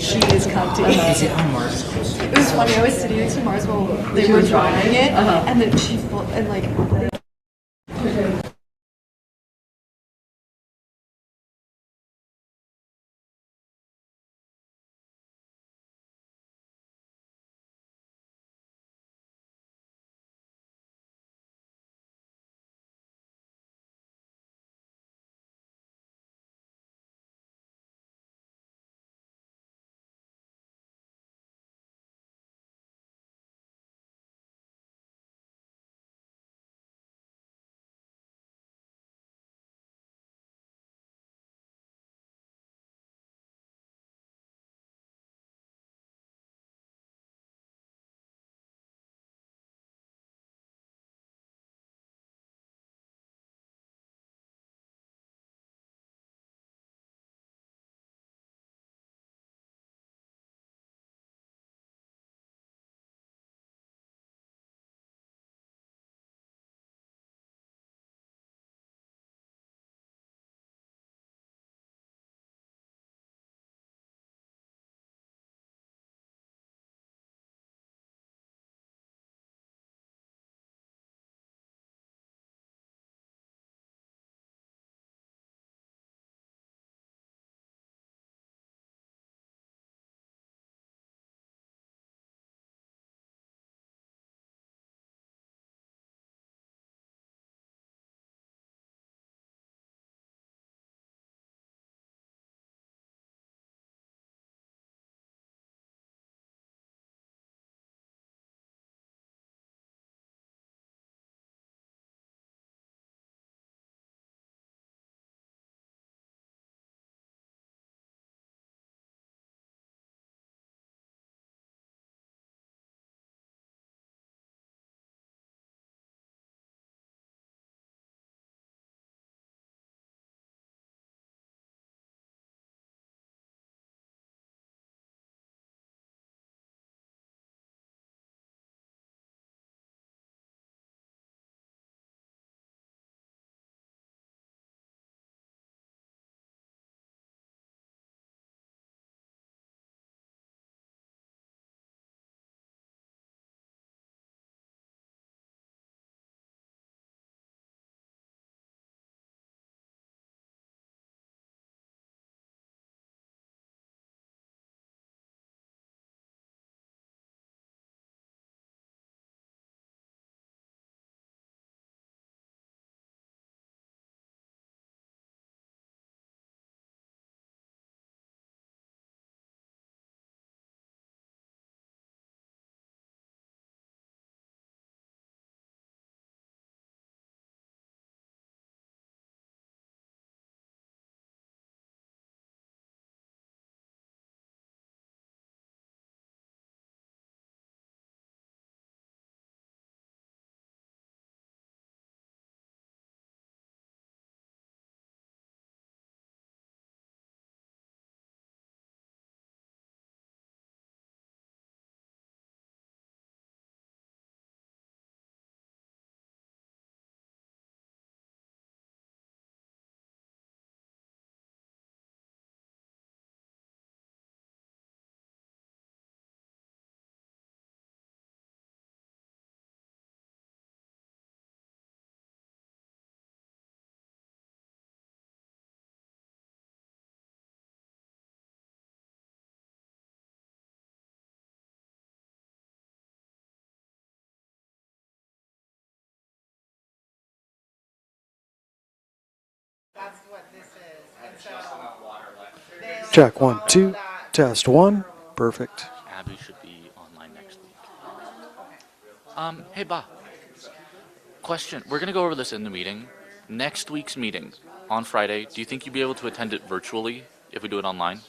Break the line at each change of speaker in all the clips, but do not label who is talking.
she is cunty.
Is it on Mars?
It was funny. I was sitting next to Mars while they were drawing it, and then and like.
That's what this is. And so
Check 1, 2, test 1. Perfect.
Abby should be online next week. Hey, Ba. Question. We're going to go over this in the meeting. Next week's meeting on Friday, do you think you'd be able to attend it virtually if we do it online?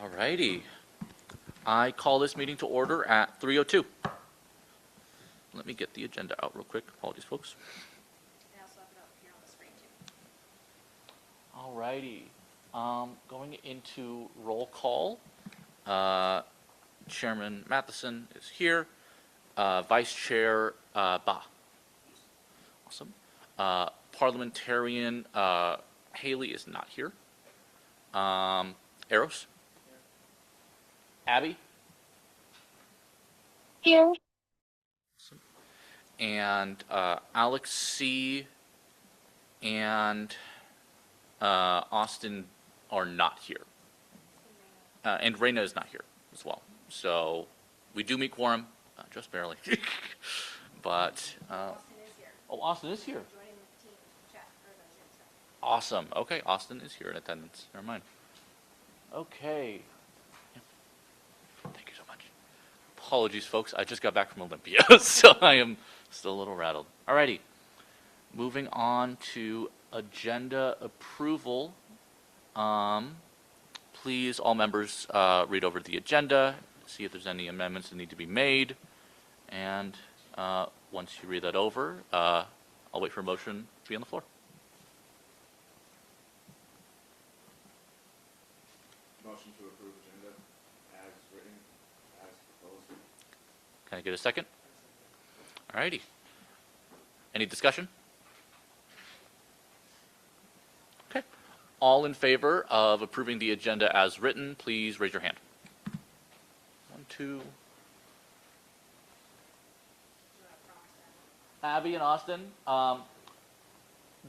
Alrighty. I call this meeting to order at 3:02. Let me get the agenda out real quick. Apologies, folks.
I also have it up here on the screen too.
Alrighty. Going into roll call. Chairman Matheson is here. Vice Chair Ba. Awesome. Parliamentarian Haley is not here. Eros. Abby.
Here.
And Alex C. and Austin are not here. And Reina is not here as well. So we do meet quorum, just barely. But,
Austin is here,
oh, Austin is here.
joining the team chat or the Zoom chat.
Awesome. Okay, Austin is here in attendance. Never mind. Okay. Thank you so much. Apologies, folks. I just got back from Olympia, so I am still a little rattled. Alrighty. Moving on to agenda approval. Please, all members, read over the agenda, see if there's any amendments that need to be made, and once you read that over, I'll wait for a motion to be on the floor.
Motion to approve agenda as written, as proposed.
Can I get a second? Alrighty. Any discussion? Okay. All in favor of approving the agenda as written, please raise your hand. 1, 2. Abby and Austin,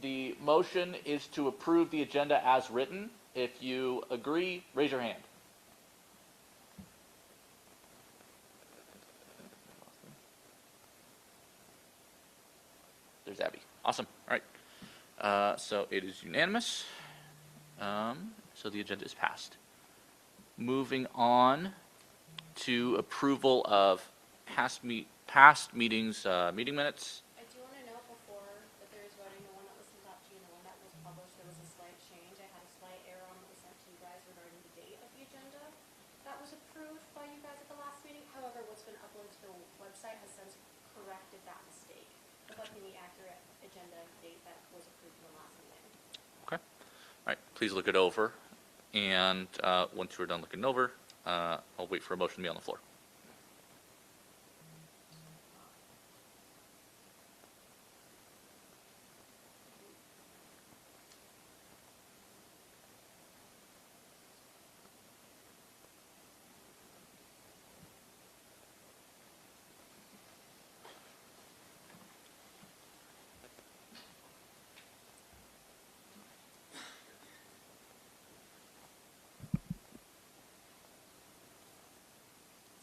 the motion is to approve the agenda as written. If you agree, raise your hand. There's Abby. Awesome. All right. So it is unanimous. So the agenda is passed. Moving on to approval of past meetings, meeting minutes.
I do want to note before that there is voting, the one that was sent out to you and the one that was published, there was a slight change. I had a slight error on what was sent to you guys regarding the date of the agenda that was approved by you guys at the last meeting. However, what's been uploaded to the website has since corrected that mistake, reflecting the accurate agenda date that was approved in the last meeting.
Okay. All right. Please look it over. And once you're done looking over, I'll wait for a motion to be on the floor.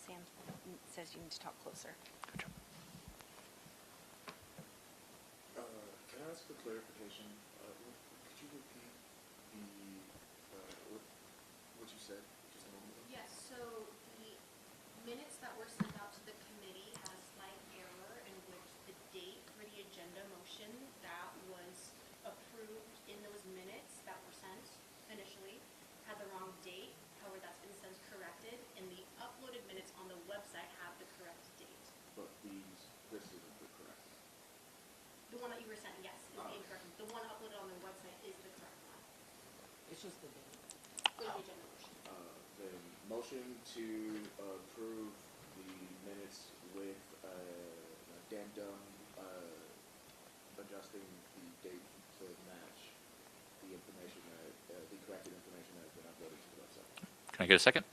Sam says you need to talk closer.
Good job.
Can I ask for clarification? Could you repeat what you said just a moment ago?
Yes, so the minutes that were sent out to the committee had a slight error in which the date for the agenda motion that was approved in those minutes that were sent initially had the wrong date. However, that's been since corrected, and the uploaded minutes on the website have the correct date.
But this isn't the correct.
The one that you were sent, yes, is the incorrect one. The one uploaded on the website is the correct one.
It's just the date.
For the agenda motion.
Then motion to approve the minutes with addendum adjusting the date to match the information that the corrected information that has been uploaded to the website.
Can I get a second?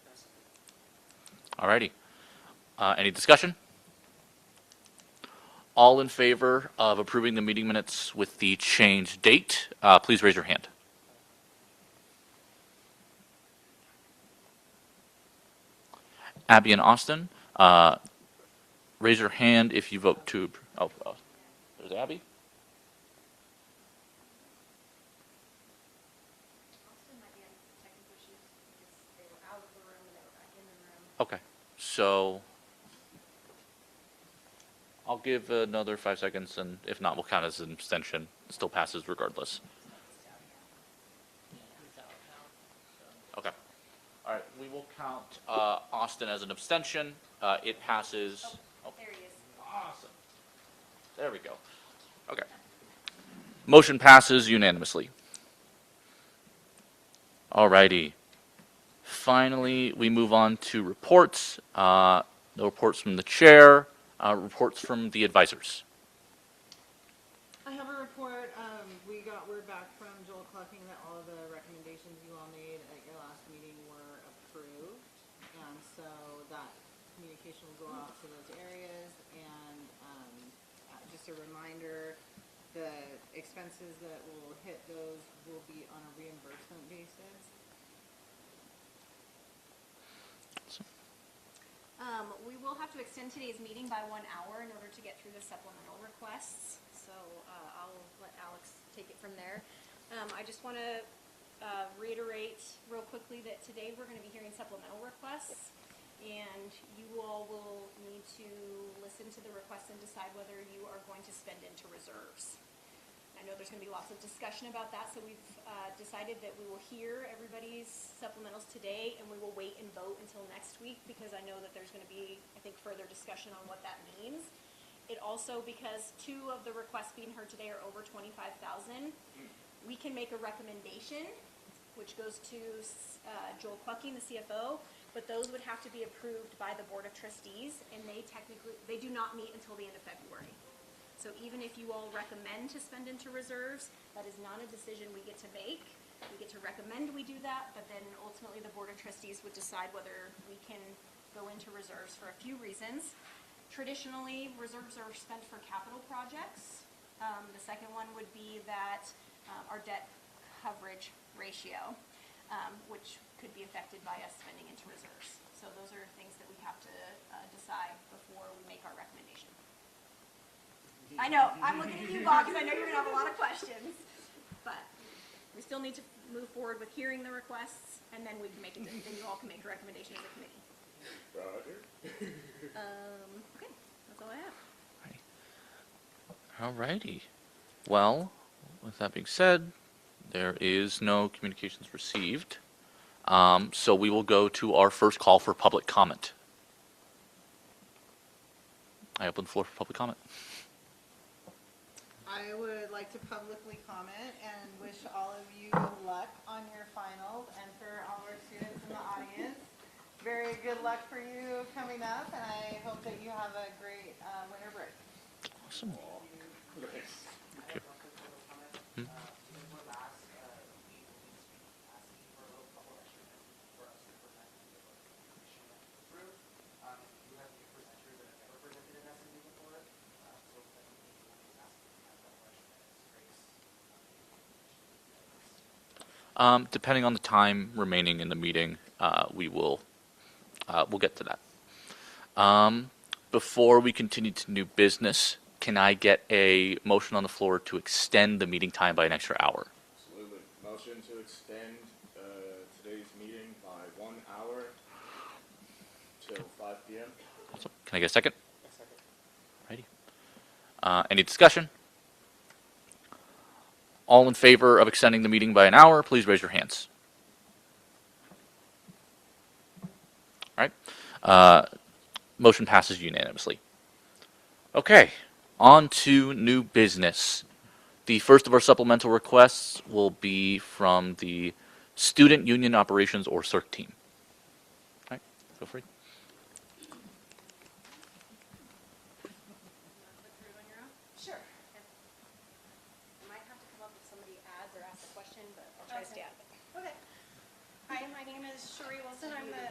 Alrighty. Any discussion? All in favor of approving the meeting minutes with the changed date, please raise your hand. Abby and Austin, raise your hand if you vote to. Oh, there's Abby.
Austin might be having technical issues because they were out of the room and they were back in the room.
Okay, so I'll give another 5 seconds, and if not, we'll count as an abstention. It still passes regardless. Okay. All right, we will count Austin as an abstention. It passes. Oh,
There he is.
awesome. There we go. Okay. Motion passes unanimously. All righty. Finally, we move on to reports. No reports from the chair, reports from the advisors.
I have a report. We got word back from Joel Clucking that all of the recommendations you all made at your last meeting were approved. And so that communication will go out to those areas. And just a reminder, the expenses that will hit those will be on a reimbursement basis.
We will have to extend today's meeting by 1 hour in order to get through the supplemental requests. So I'll let Alex take it from there. I just want to reiterate real quickly that today we're going to be hearing supplemental requests, and you all will need to listen to the requests and decide whether you are going to spend into reserves. I know there's going to be lots of discussion about that, so we've decided that we will hear everybody's supplementals today, and we will wait and vote until next week, because I know that there's going to be, I think, further discussion on what that means. It also, because 2 of the requests being heard today are over $25,000, we can make a recommendation, which goes to Joel Clucking, the CFO, but those would have to be approved by the Board of Trustees, and they do not meet until the end of February. So even if you all recommend to spend into reserves, that is not a decision we get to make. We get to recommend we do that, but then ultimately the Board of Trustees would decide whether we can go into reserves for a few reasons. Traditionally, reserves are spent for capital projects. The second one would be that our debt coverage ratio, which could be affected by us spending into reserves. So those are things that we have to decide before we make our recommendation. I know, I'm looking at you, Bob, because I know you're going to have a lot of questions, but we still need to move forward with hearing the requests, and then we can make then you all can make a recommendation as a committee.
Roger.
Okay, that's all I have.
All righty. Well, with that being said, there is no communications received. So we will go to our first call for public comment. I open the floor for public comment.
I would like to publicly comment and wish all of you luck on your finals, and for all our students in the audience, very good luck for you coming up, and I hope that you have a great winter break.
Awesome. Okay. Depending on the time remaining in the meeting, we'll get to that. Before we continue to new business, can I get a motion on the floor to extend the meeting time by an extra hour?
Absolutely. Motion to extend today's meeting by 1 hour till 5 p.m.
Awesome. Can I get a second? Alrighty. Any discussion? All in favor of extending the meeting by an hour, please raise your hands. All right. Motion passes unanimously. Okay, on to new business. The first of our supplemental requests will be from the Student Union Operations or CIRC team. All right, feel free.
Sure. I might have to come up with somebody ads or ask a question, but I'll try to stay out of it.
Okay. Hi, my name is Sheree Wilson. I'm the,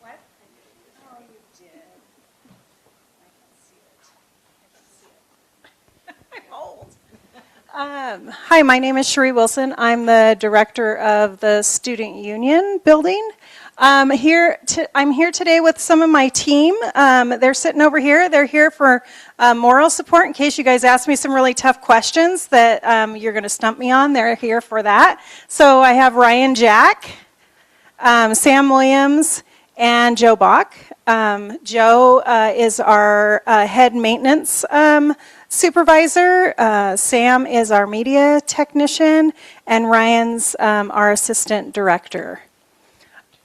what? Oh, you did. I can see it. I can see it. I'm old. Hi, my name is Sheree Wilson. I'm the director of the Student Union Building. I'm here today with some of my team. They're sitting over here. They're here for moral support in case you guys ask me some really tough questions that you're going to stump me on. They're here for that. So I have Ryan Jack, Sam Williams, and Joe Bach. Joe is our head maintenance supervisor. Sam is our media technician, and Ryan's our assistant director.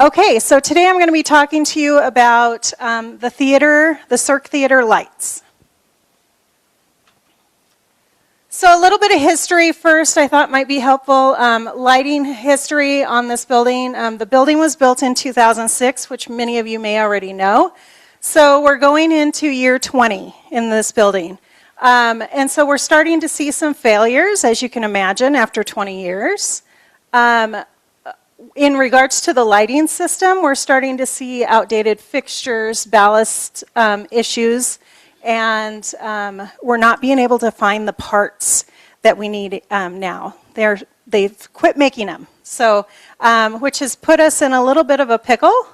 Okay, so today I'm going to be talking to you about the theater, the Cirque Theater lights. So a little bit of history first I thought might be helpful. Lighting history on this building. The building was built in 2006, which many of you may already know. So we're going into year 20 in this building. And so we're starting to see some failures, as you can imagine, after 20 years. In regards to the lighting system, we're starting to see outdated fixtures, ballast issues, and we're not being able to find the parts that we need now. They've quit making them, so which has put us in a little bit of a pickle.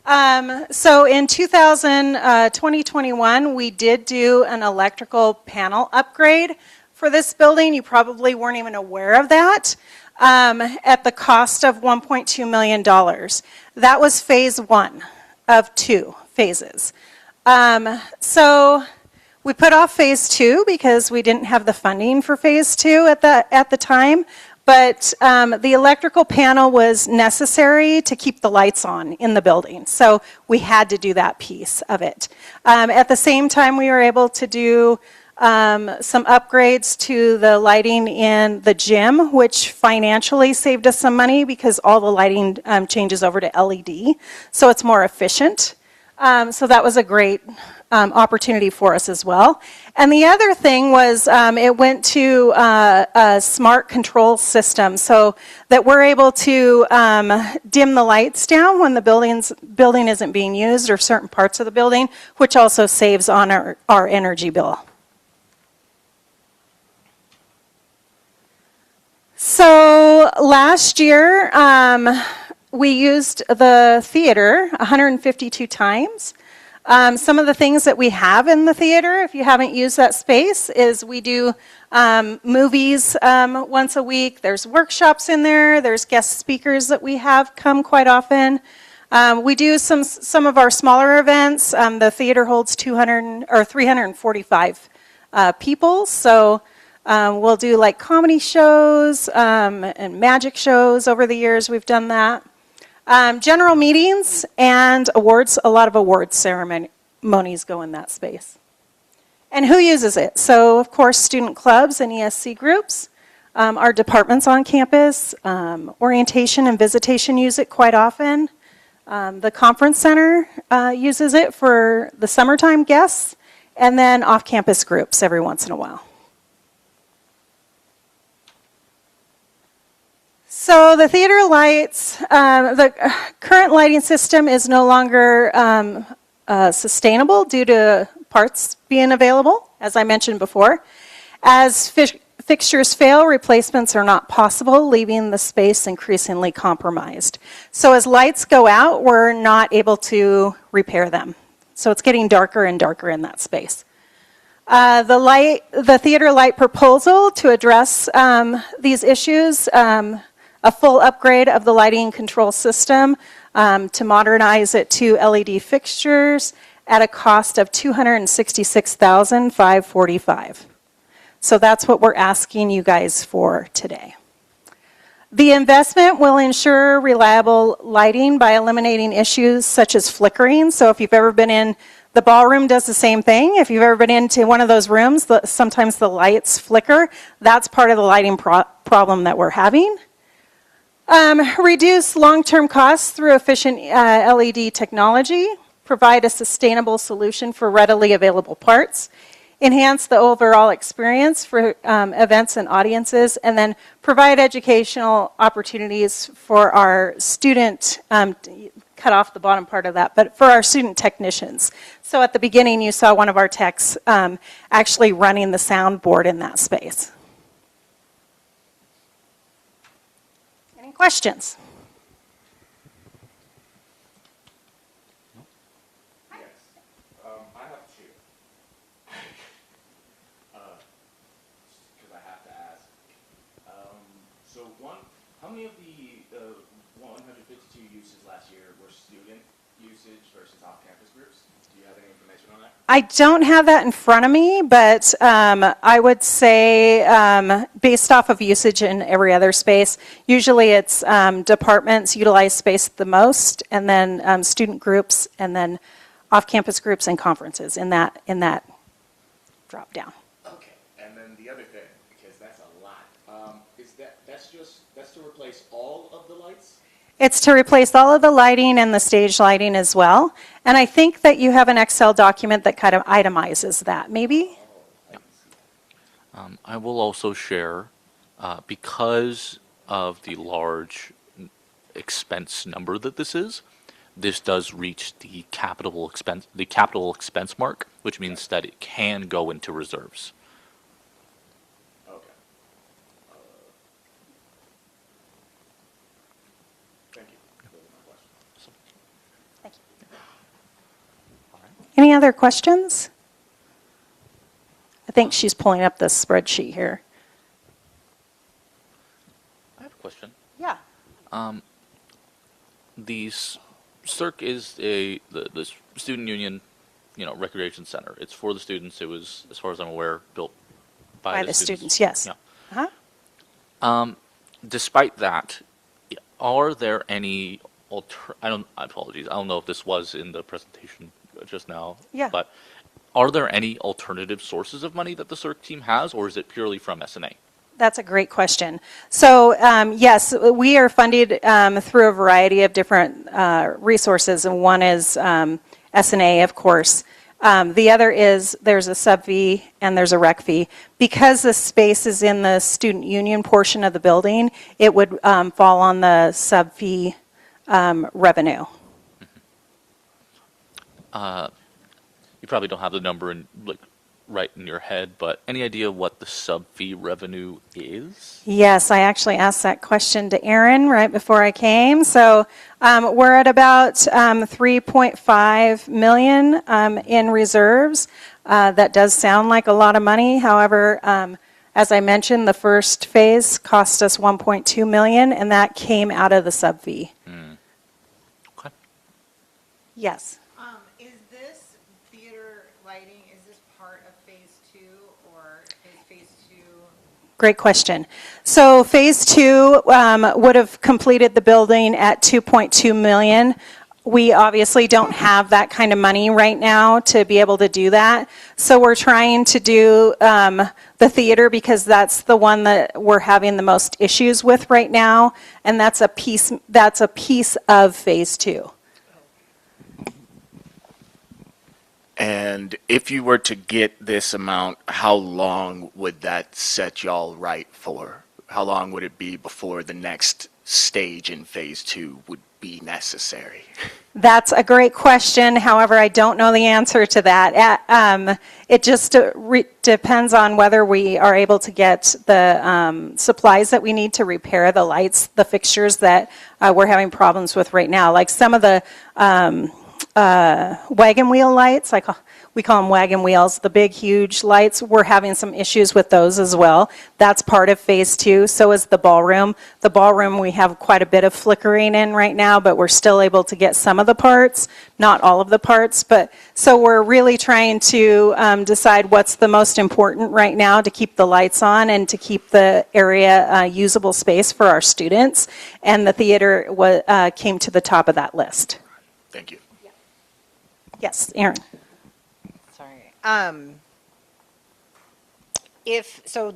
So in 2021, we did do an electrical panel upgrade for this building. You probably weren't even aware of that. At the cost of $1.2 million. That was phase 1 of 2 phases. So we put off phase 2 because we didn't have the funding for phase 2 at the time. But the electrical panel was necessary to keep the lights on in the building. So we had to do that piece of it. At the same time, we were able to do some upgrades to the lighting in the gym, which financially saved us some money because all the lighting changes over to LED, so it's more efficient. So that was a great opportunity for us as well. And the other thing was it went to a smart control system so that we're able to dim the lights down when the building isn't being used or certain parts of the building, which also saves on our energy bill. So last year, we used the theater 152 times. Some of the things that we have in the theater, if you haven't used that space, is we do movies once a week. There's workshops in there. There's guest speakers that we have come quite often. We do some of our smaller events. The theater holds 345 people, so we'll do like comedy shows and magic shows over the years. We've done that. General meetings and awards, a lot of awards ceremonies go in that space. And who uses it? So, of course, student clubs and ESC groups, our departments on campus, orientation and visitation use it quite often. The conference center uses it for the summertime guests, and then off-campus groups every once in a while. So the theater lights, the current lighting system is no longer sustainable due to parts being available, as I mentioned before. As fixtures fail, replacements are not possible, leaving the space increasingly compromised. So as lights go out, we're not able to repair them. So it's getting darker and darker in that space. The theater light proposal to address these issues, a full upgrade of the lighting control system to modernize it to LED fixtures at a cost of $266,545. So that's what we're asking you guys for today. The investment will ensure reliable lighting by eliminating issues such as flickering. So if you've ever been in, the ballroom does the same thing. If you've ever been into one of those rooms, sometimes the lights flicker. That's part of the lighting problem that we're having. Reduce long-term costs through efficient LED technology. Provide a sustainable solution for readily available parts. Enhance the overall experience for events and audiences, and then provide educational opportunities for our student, cut off the bottom part of that, but for our student technicians. So at the beginning you saw one of our techs actually running the soundboard in that space. Any questions?
I have two. Because I have to ask. How many of the 152 uses last year were student usage versus off-campus groups? Do you have any information on that?
I don't have that in front of me, but I would say based off of usage in every other space, usually it's departments utilize space the most, and then student groups, and then off-campus groups and conferences in that drop down.
Okay. And then the other thing, because that's a lot, is that's to replace all of the lights?
It's to replace all of the lighting and the stage lighting as well. And I think that you have an Excel document that kind of itemizes that, maybe?
I will also share, because of the large expense number that this does reach the capital expense mark, which means that it can go into reserves.
Okay. Thank you. Those are my questions.
Thank you. Any other questions? I think she's pulling up the spreadsheet here.
I have a question.
Yeah.
The CIRC is the student union, recreation center. It's for the students. It was, as far as I'm aware, built by
the students, yes.
Yeah.
Uh-huh.
Despite that, are there any apologies. I don't know if this was in the presentation just now.
Yeah.
But are there any alternative sources of money that the CIRC team has, or is it purely from S&A?
That's a great question. So yes, we are funded through a variety of different resources, and one is S&A, of course. The other is there's a sub fee and there's a rec fee. Because the space is in the student union portion of the building, it would fall on the sub fee revenue.
You probably don't have the number right in your head, but any idea what the sub fee revenue is?
Yes, I actually asked that question to Aaron right before I came. So we're at about 3.5 million in reserves. That does sound like a lot of money. However, as I mentioned, the first phase cost us 1.2 million, and that came out of the sub fee.
Okay.
Yes.
Is this theater lighting, is this part of phase 2, or is phase 2?
Great question. So phase 2 would have completed the building at 2.2 million. We obviously don't have that kind of money right now to be able to do that. So we're trying to do the theater because that's the one that we're having the most issues with right now, and that's a piece of phase 2.
And if you were to get this amount, how long would that set y'all right for? How long would it be before the next stage in phase 2 would be necessary?
That's a great question. However, I don't know the answer to that. It just depends on whether we are able to get the supplies that we need to repair the lights, the fixtures that we're having problems with right now. Like some of the wagon wheel lights, we call them wagon wheels, the big, huge lights. We're having some issues with those as well. That's part of phase 2. So is the ballroom. The ballroom, we have quite a bit of flickering in right now, but we're still able to get some of the parts, not all of the parts. But so we're really trying to decide what's the most important right now to keep the lights on and to keep the area usable space for our students. And the theater came to the top of that list.
Thank you.
Yes, Aaron.
Sorry.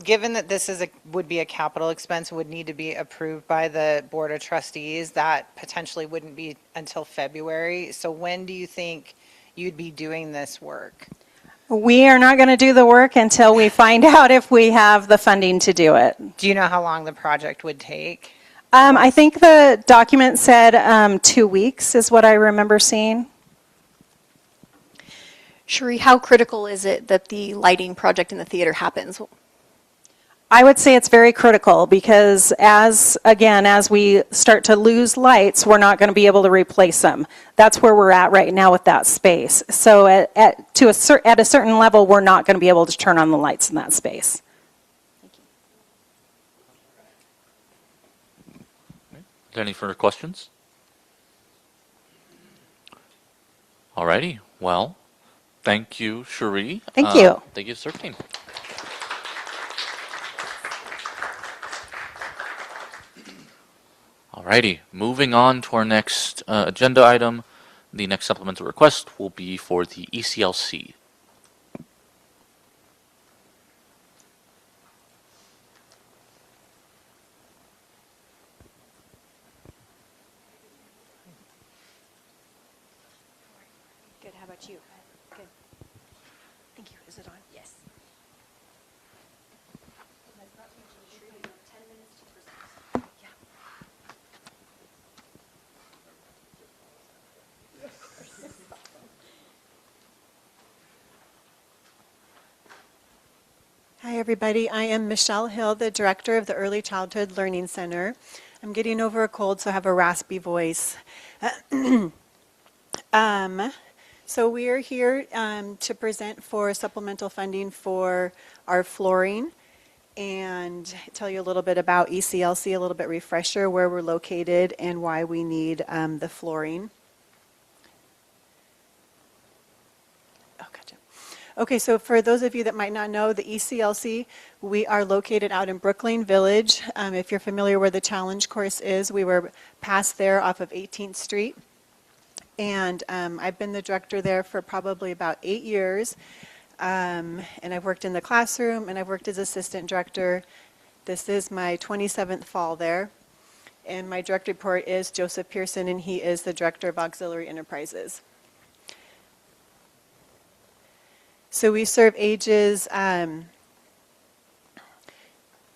Given that this would be a capital expense, would need to be approved by the Board of Trustees, that potentially wouldn't be until February. So when do you think you'd be doing this work?
We are not going to do the work until we find out if we have the funding to do it.
Do you know how long the project would take?
I think the document said 2 weeks is what I remember seeing.
Cherie, how critical is it that the lighting project in the theater happens?
I would say it's very critical because as we start to lose lights, we're not going to be able to replace them. That's where we're at right now with that space. So at a certain level, we're not going to be able to turn on the lights in that space.
Are there any further questions? Alrighty. Well, thank you, Cherie.
Thank you.
Thank you, CERT team. Alrighty. Moving on to our next agenda item. The next supplemental request will be for the ECLC.
Good. How about you? Good. Thank you. Is it on? Yes. Hi, everybody. I am Michelle Hill, the director of the Early Childhood Learning Center. I'm getting over a cold, so I have a raspy voice. So we are here to present for supplemental funding for our flooring and tell you a little bit about ECLC, a little bit refresher, where we're located and why we need the flooring. Oh, gotcha. Okay, so for those of you that might not know, the ECLC, we are located out in Brookline Village. If you're familiar where the challenge course is, we were past there off of 18th Street. And I've been the director there for probably about 8 years. And I've worked in the classroom and I've worked as assistant director. This is my 27th fall there. And my direct report is Joseph Pearson, and he is the director of auxiliary enterprises. So we serve ages,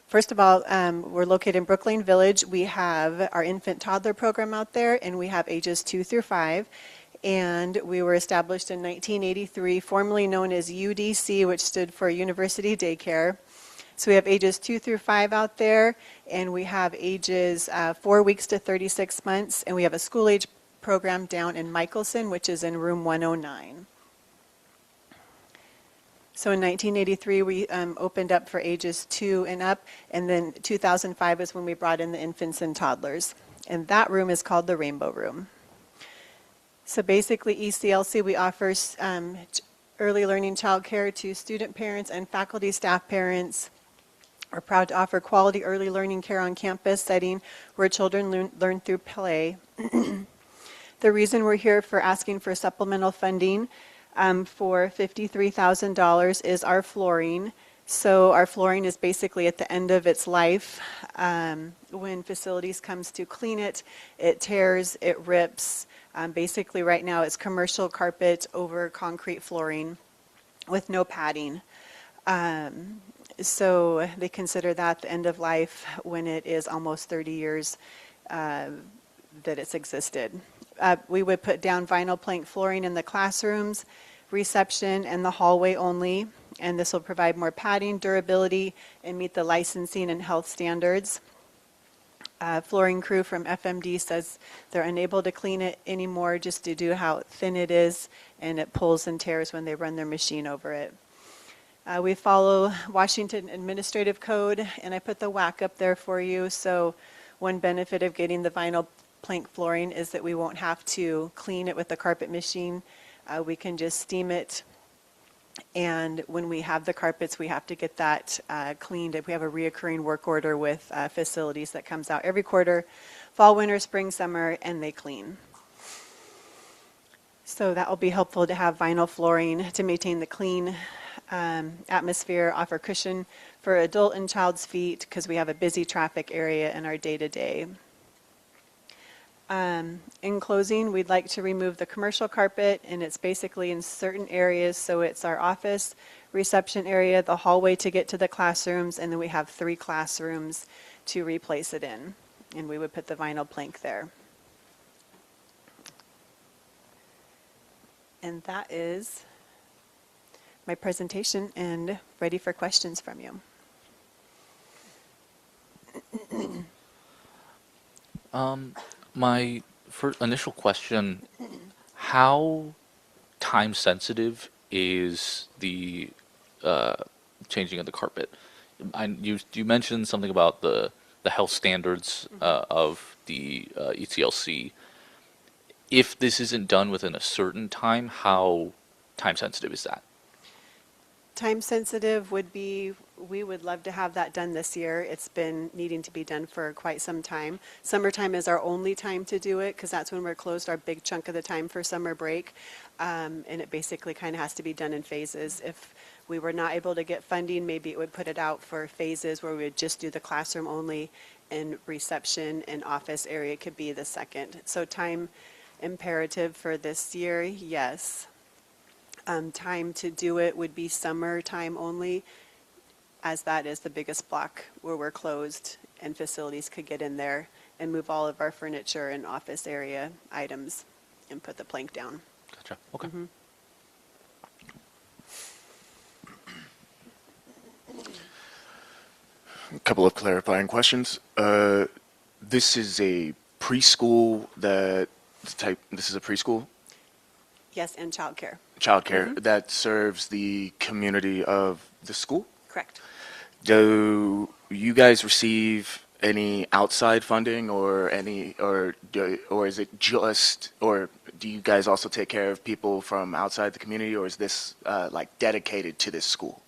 first of all, we're located in Brookline Village. We have our infant toddler program out there, and we have ages 2 through 5. And we were established in 1983, formerly known as UDC, which stood for University Daycare. So we have ages 2 through 5 out there, and we have ages 4 weeks to 36 months, and we have a school age program down in Michelson, which is in room 109. So in 1983, we opened up for ages 2 and up, and then 2005 is when we brought in the infants and toddlers. And that room is called the Rainbow Room. So basically, ECLC, we offer early learning childcare to student parents and faculty staff parents. We're proud to offer quality early learning care on campus setting where children learn through play. The reason we're here for asking for supplemental funding for $53,000 is our flooring. So our flooring is basically at the end of its life. When facilities comes to clean it, it tears, it rips. Basically right now it's commercial carpet over concrete flooring with no padding. So they consider that the end of life when it is almost 30 years that it's existed. We would put down vinyl plank flooring in the classrooms, reception, and the hallway only, and this will provide more padding, durability, and meet the licensing and health standards. Flooring crew from FMD says they're unable to clean it anymore just due to how thin it is, and it pulls and tears when they run their machine over it. We follow Washington Administrative Code, and I put the WAC up there for you. So one benefit of getting the vinyl plank flooring is that we won't have to clean it with the carpet machine. We can just steam it, and when we have the carpets, we have to get that cleaned. We have a reoccurring work order with facilities that comes out every quarter, fall, winter, spring, summer, and they clean. So that will be helpful to have vinyl flooring to maintain the clean atmosphere, offer cushion for adult and child's feet because we have a busy traffic area in our day-to-day. In closing, we'd like to remove the commercial carpet, and it's basically in certain areas. So it's our office, reception area, the hallway to get to the classrooms, and then we have 3 classrooms to replace it in. And we would put the vinyl plank there. And that is my presentation, and ready for questions from you.
My initial question, how time sensitive is the changing of the carpet? You mentioned something about the health standards of the ECLC. if this isn't done within a certain time, how time sensitive is that?
Time sensitive would be, we would love to have that done this year. It's been needing to be done for quite some time. Summertime is our only time to do it because that's when we're closed our big chunk of the time for summer break. And it basically kind of has to be done in phases. If we were not able to get funding, maybe it would put it out for phases where we would just do the classroom only, and reception and office area could be the second. So time imperative for this year, yes. Time to do it would be summertime only, as that is the biggest block where we're closed and facilities could get in there and move all of our furniture and office area items and put the plank down.
Gotcha. Okay.
A couple of clarifying questions. This is a preschool this is a preschool
Yes, and childcare.
childcare that serves the community of the school?
Correct.
Do you guys receive any outside funding or or is it just, or do you guys also take care of people from outside the community, or is this like dedicated to this school?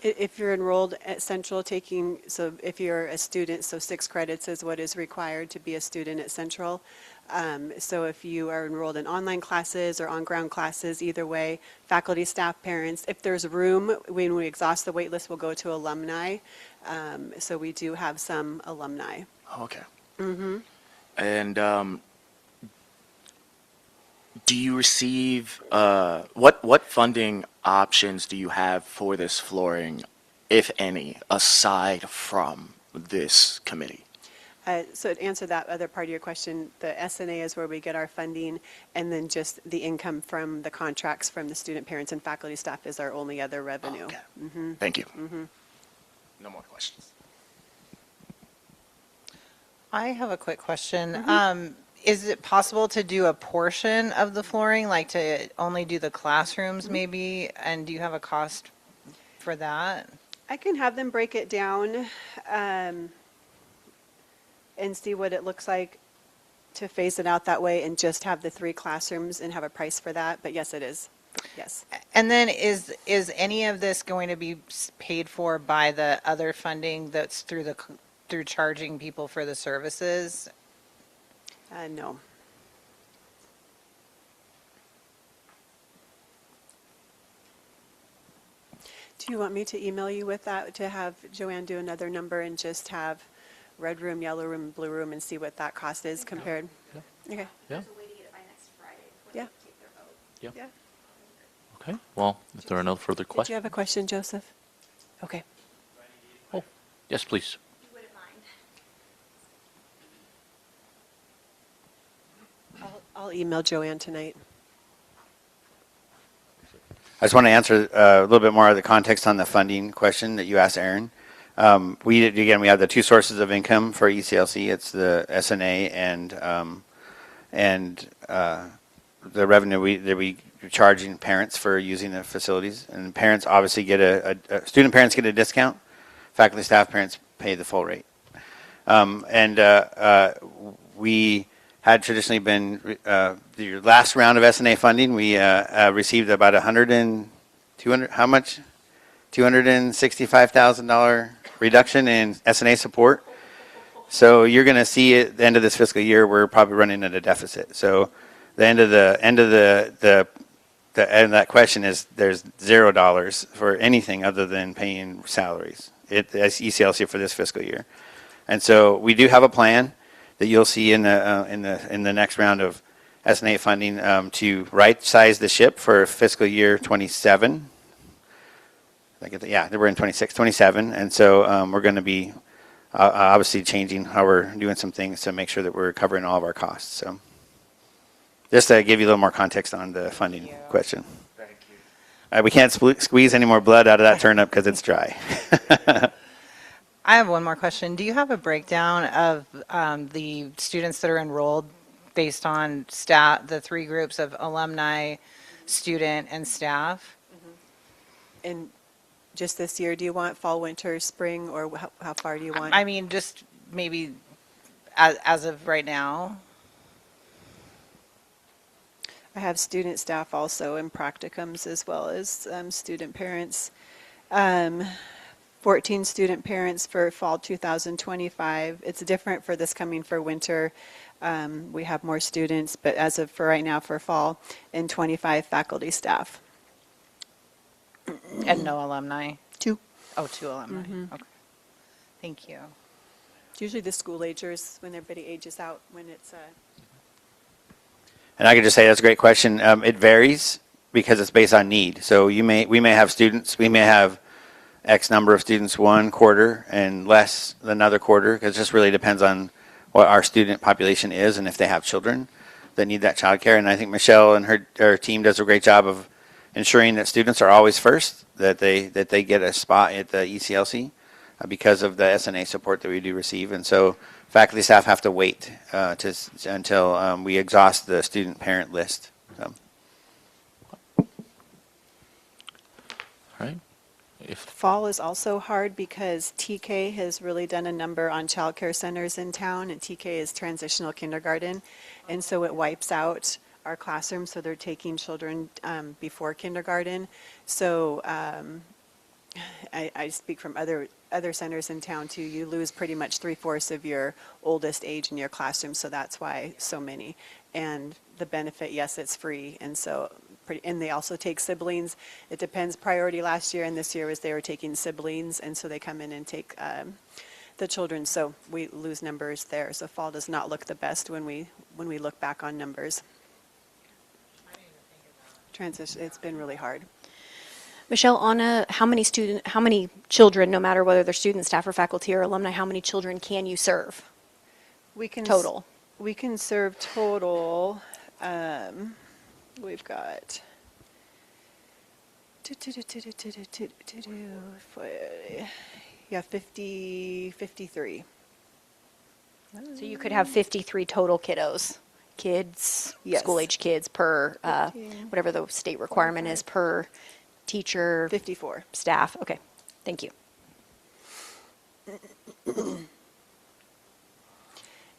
If you're enrolled at Central so if you're a student, so 6 credits is what is required to be a student at Central. So if you are enrolled in online classes or on-ground classes, either way, faculty, staff, parents, if there's room, when we exhaust the wait list, we'll go to alumni. So we do have some alumni.
Okay. And do you receive what funding options do you have for this flooring, if any, aside from this committee?
So to answer that other part of your question, the S&A is where we get our funding, and then just the income from the contracts from the student, parents, and faculty staff is our only other revenue.
Okay. Thank you. No more questions.
I have a quick question. Is it possible to do a portion of the flooring, like to only do the classrooms maybe? And do you have a cost for that?
I can have them break it down and see what it looks like to phase it out that way and just have the 3 classrooms and have a price for that. But yes, it is. Yes.
And then is any of this going to be paid for by the other funding that's through charging people for the services?
No. Do you want me to email you with that, to have Joanne do another number and just have red room, yellow room, blue room, and see what that cost is compared?
Yeah.
Okay.
Yeah.
There's a way to get it by next Friday before
Yeah.
they take their vote.
Yeah.
Yeah.
Okay. Well, if there are no further
Did you
questions.
have a question, Joseph? Okay.
Oh, yes, please.
If you wouldn't mind.
I'll email Joanne tonight.
I just want to answer a little bit more of the context on the funding question that you asked, Aaron. We have the 2 sources of income for ECLC. It's the S&A and the revenue that we are charging parents for using the facilities. And parents obviously get student parents get a discount. Faculty, staff, parents pay the full rate. We had traditionally been the last round of S&A funding. We received about $265,000 reduction in S&A support. So you're going to see at the end of this fiscal year, we're probably running at a deficit. So the end of that question is there's $0 for anything other than paying salaries at ECLC for this fiscal year. And so we do have a plan that you'll see in the next round of S&A funding to right-size the ship for fiscal year 27. We're in 26, 27, and so we're going to be obviously changing how we're doing some things to make sure that we're covering all of our costs. So just to give you a little more context on the funding question.
Thank you.
We can't squeeze any more blood out of that turnip because it's dry.
I have one more question. Do you have a breakdown of the students that are enrolled based on the 3 groups of alumni, student, and staff?
And just this year, do you want fall, winter, spring, or how far do you want?
I mean, just maybe as of right now.
I have student staff also in practicums as well as student parents. 14 student parents for fall 2025. It's different for this coming for winter. We have more students, but as of for right now for fall, and 25 faculty staff.
And no alumni?
2.
Oh, 2 alumni. Okay. Thank you.
It's usually the school agers when everybody ages out when it's
And I could just say that's a great question. It varies because it's based on need. So we may have students, we may have X number of students one quarter and less another quarter, because it just really depends on what our student population is and if they have children that need that childcare. And I think Michelle and her team does a great job of ensuring that students are always first, that they get a spot at the ECLC because of the S&A support that we do receive. And so faculty staff have to wait until we exhaust the student parent list. So.
All right.
Fall is also hard because TK has really done a number on childcare centers in town, and TK is transitional kindergarten, and so it wipes out our classrooms, so they're taking children before kindergarten. So I speak from other centers in town too. You lose pretty much 3/4 of your oldest age in your classroom, so that's why so many. And the benefit, yes, it's free, and so and they also take siblings. It depends. Priority last year and this year was they were taking siblings, and so they come in and take the children. So we lose numbers there. So fall does not look the best when we look back on numbers. Transition. It's been really hard.
Michelle, Anna, how many children, no matter whether they're students, staff, or faculty, or alumni, how many children can you serve?
We can
Total.
We can serve total. We've got. Yeah, 53.
So you could have 53 total kids,
Yes.
school-age kids per, whatever the state requirement is per teacher.
54.
Staff. Okay, thank you.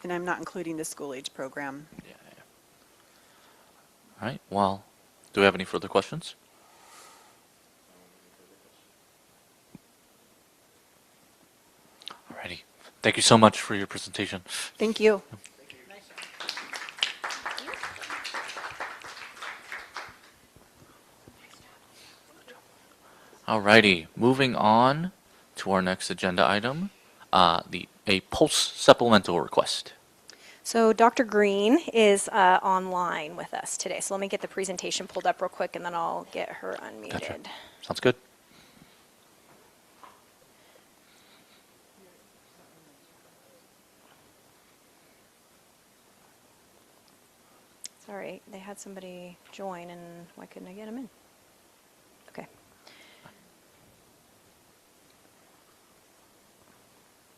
And I'm not including the school age program.
Yeah. All right. Well, do we have any further questions? Alrighty. Thank you so much for your presentation.
Thank you.
Alrighty. Moving on to our next agenda item, a pulse supplemental request.
So Dr. Green is online with us today. So let me get the presentation pulled up real quick, and then I'll get her unmuted.
Gotcha. Sounds good.
Sorry, they had somebody join, and why couldn't I get them in? Okay.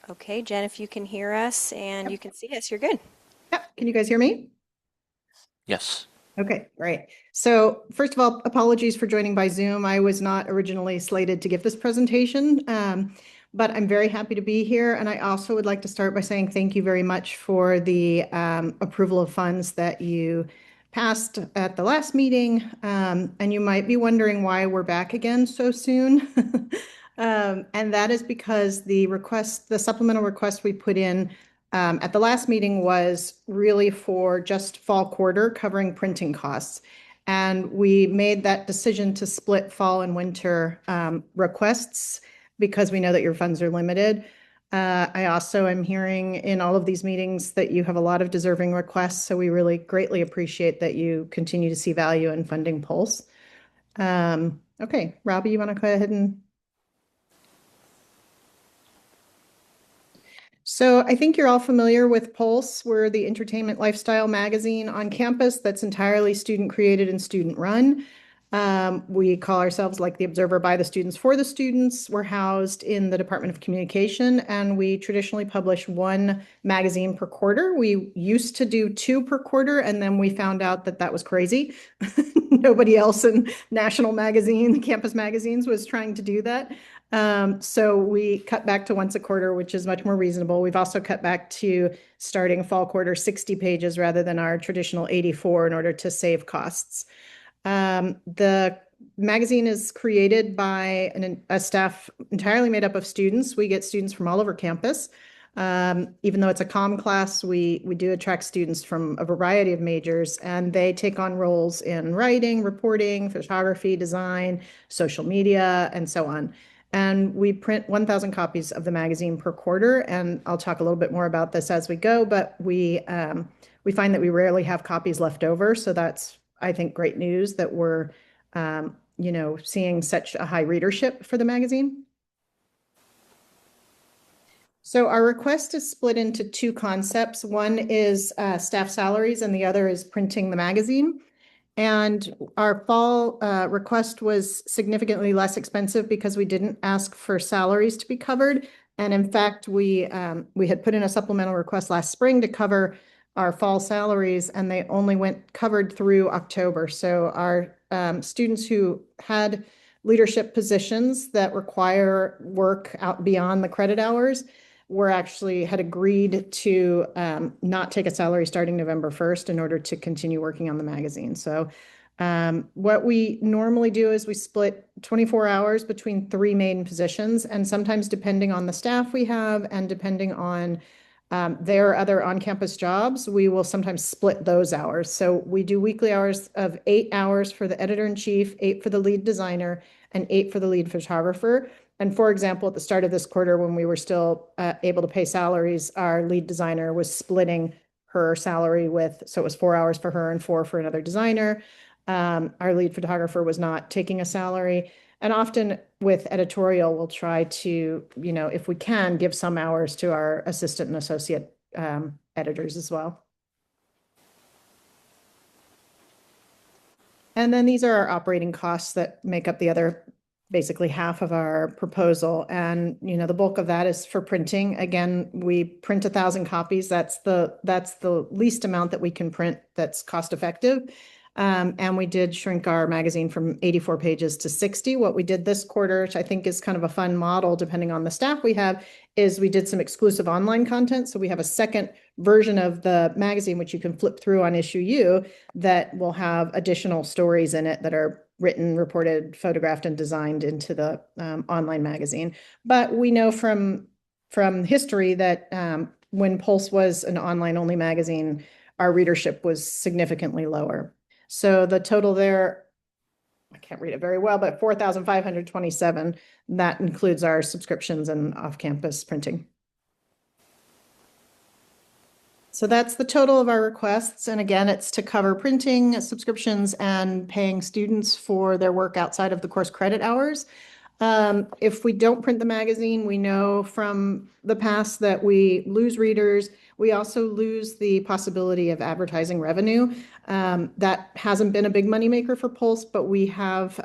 Okay, Jen, if you can hear us and you can see us, you're good.
Yep. Can you guys hear me?
Yes.
Okay, great. So first of all, apologies for joining by Zoom. I was not originally slated to give this presentation, but I'm very happy to be here. And I also would like to start by saying thank you very much for the approval of funds that you passed at the last meeting. And you might be wondering why we're back again so soon. And that is because the supplemental request we put in at the last meeting was really for just fall quarter covering printing costs. And we made that decision to split fall and winter requests because we know that your funds are limited. I also am hearing in all of these meetings that you have a lot of deserving requests. So we really greatly appreciate that you continue to see value in funding Pulse. Okay, Robbie, you want to go ahead and... So I think you're all familiar with Pulse. We're the entertainment lifestyle magazine on campus that's entirely student created and student run. We call ourselves like the Observer by the students for the students. We're housed in the Department of Communication, and we traditionally publish one magazine per quarter. We used to do 2 per quarter, and then we found out that that was crazy. Nobody else in national magazine, campus magazines was trying to do that. So we cut back to once a quarter, which is much more reasonable. We've also cut back to starting fall quarter 60 pages rather than our traditional 84 in order to save costs. The magazine is created by a staff entirely made up of students. We get students from all over campus. Even though it's a comm class, we do attract students from a variety of majors, and they take on roles in writing, reporting, photography, design, social media, and so on. And we print 1,000 copies of the magazine per quarter, and I'll talk a little bit more about this as we go, but we find that we rarely have copies left over, so that's, I think, great news that we're seeing such a high readership for the magazine. So our request is split into two concepts. One is staff salaries and the other is printing the magazine. And our fall request was significantly less expensive because we didn't ask for salaries to be covered. And in fact, we had put in a supplemental request last spring to cover our fall salaries, and they only went covered through October. So our students who had leadership positions that require work out beyond the credit hours were actually had agreed to not take a salary starting November 1st in order to continue working on the magazine. So what we normally do is we split 24 hours between 3 main positions, and sometimes depending on the staff we have and depending on their other on-campus jobs, we will sometimes split those hours. So we do weekly hours of 8 hours for the editor-in-chief, 8 for the lead designer, and 8 for the lead photographer. And for example, at the start of this quarter, when we were still able to pay salaries, our lead designer was splitting her salary so it was 4 hours for her and 4 for another designer. Our lead photographer was not taking a salary. And often with editorial, we'll try to, if we can, give some hours to our assistant and associate editors as well. And then these are our operating costs that make up the other basically half of our proposal. And, the bulk of that is for printing. Again, we print 1,000 copies. That's the least amount that we can print that's cost effective. And we did shrink our magazine from 84 pages to 60. What we did this quarter, which I think is kind of a fun model, depending on the staff we have, is we did some exclusive online content. So we have a second version of the magazine, which you can flip through on Issue U, that will have additional stories in it that are written, reported, photographed, and designed into the online magazine. But we know from history that when Pulse was an online-only magazine, our readership was significantly lower. So the total there, I can't read it very well, but 4,527. That includes our subscriptions and off-campus printing. So that's the total of our requests. And again, it's to cover printing, subscriptions, and paying students for their work outside of the course credit hours. If we don't print the magazine, we know from the past that we lose readers. We also lose the possibility of advertising revenue. That hasn't been a big moneymaker for Pulse, but we have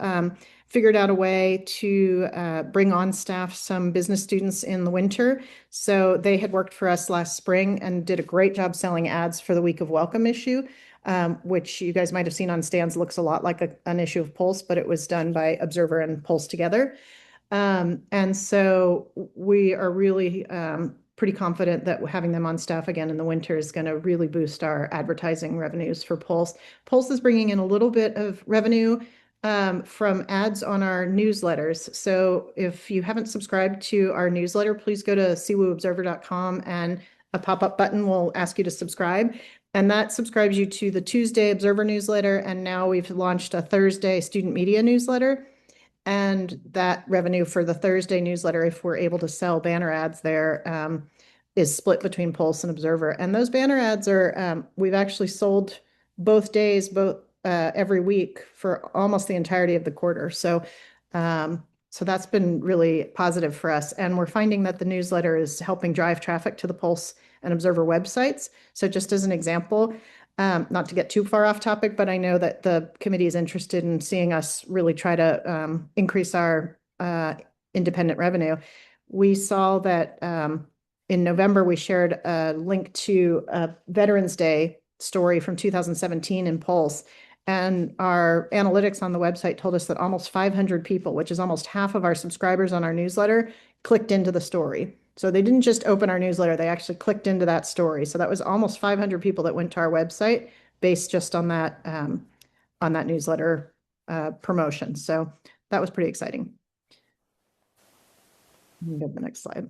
figured out a way to bring on staff some business students in the winter. So they had worked for us last spring and did a great job selling ads for the Week of Welcome issue, which you guys might have seen on stands, looks a lot like an issue of Pulse, but it was done by Observer and Pulse together. And so we are really pretty confident that having them on staff again in the winter is going to really boost our advertising revenues for Pulse. Pulse is bringing in a little bit of revenue from ads on our newsletters. So if you haven't subscribed to our newsletter, please go to CWUobserver.com and a pop-up button will ask you to subscribe. And that subscribes you to the Tuesday Observer newsletter. And now we've launched a Thursday student media newsletter. And that revenue for the Thursday newsletter, if we're able to sell banner ads there, is split between Pulse and Observer. And those banner ads are, we've actually sold both days, every week for almost the entirety of the quarter. So that's been really positive for us. And we're finding that the newsletter is helping drive traffic to the Pulse and Observer websites. So just as an example, not to get too far off topic, but I know that the committee is interested in seeing us really try to increase our independent revenue. We saw that in November, we shared a link to a Veterans Day story from 2017 in Pulse. And our analytics on the website told us that almost 500 people, which is almost half of our subscribers on our newsletter, clicked into the story. So they didn't just open our newsletter, they actually clicked into that story. So that was almost 500 people that went to our website based just on that newsletter promotion. So that was pretty exciting. Go to the next slide.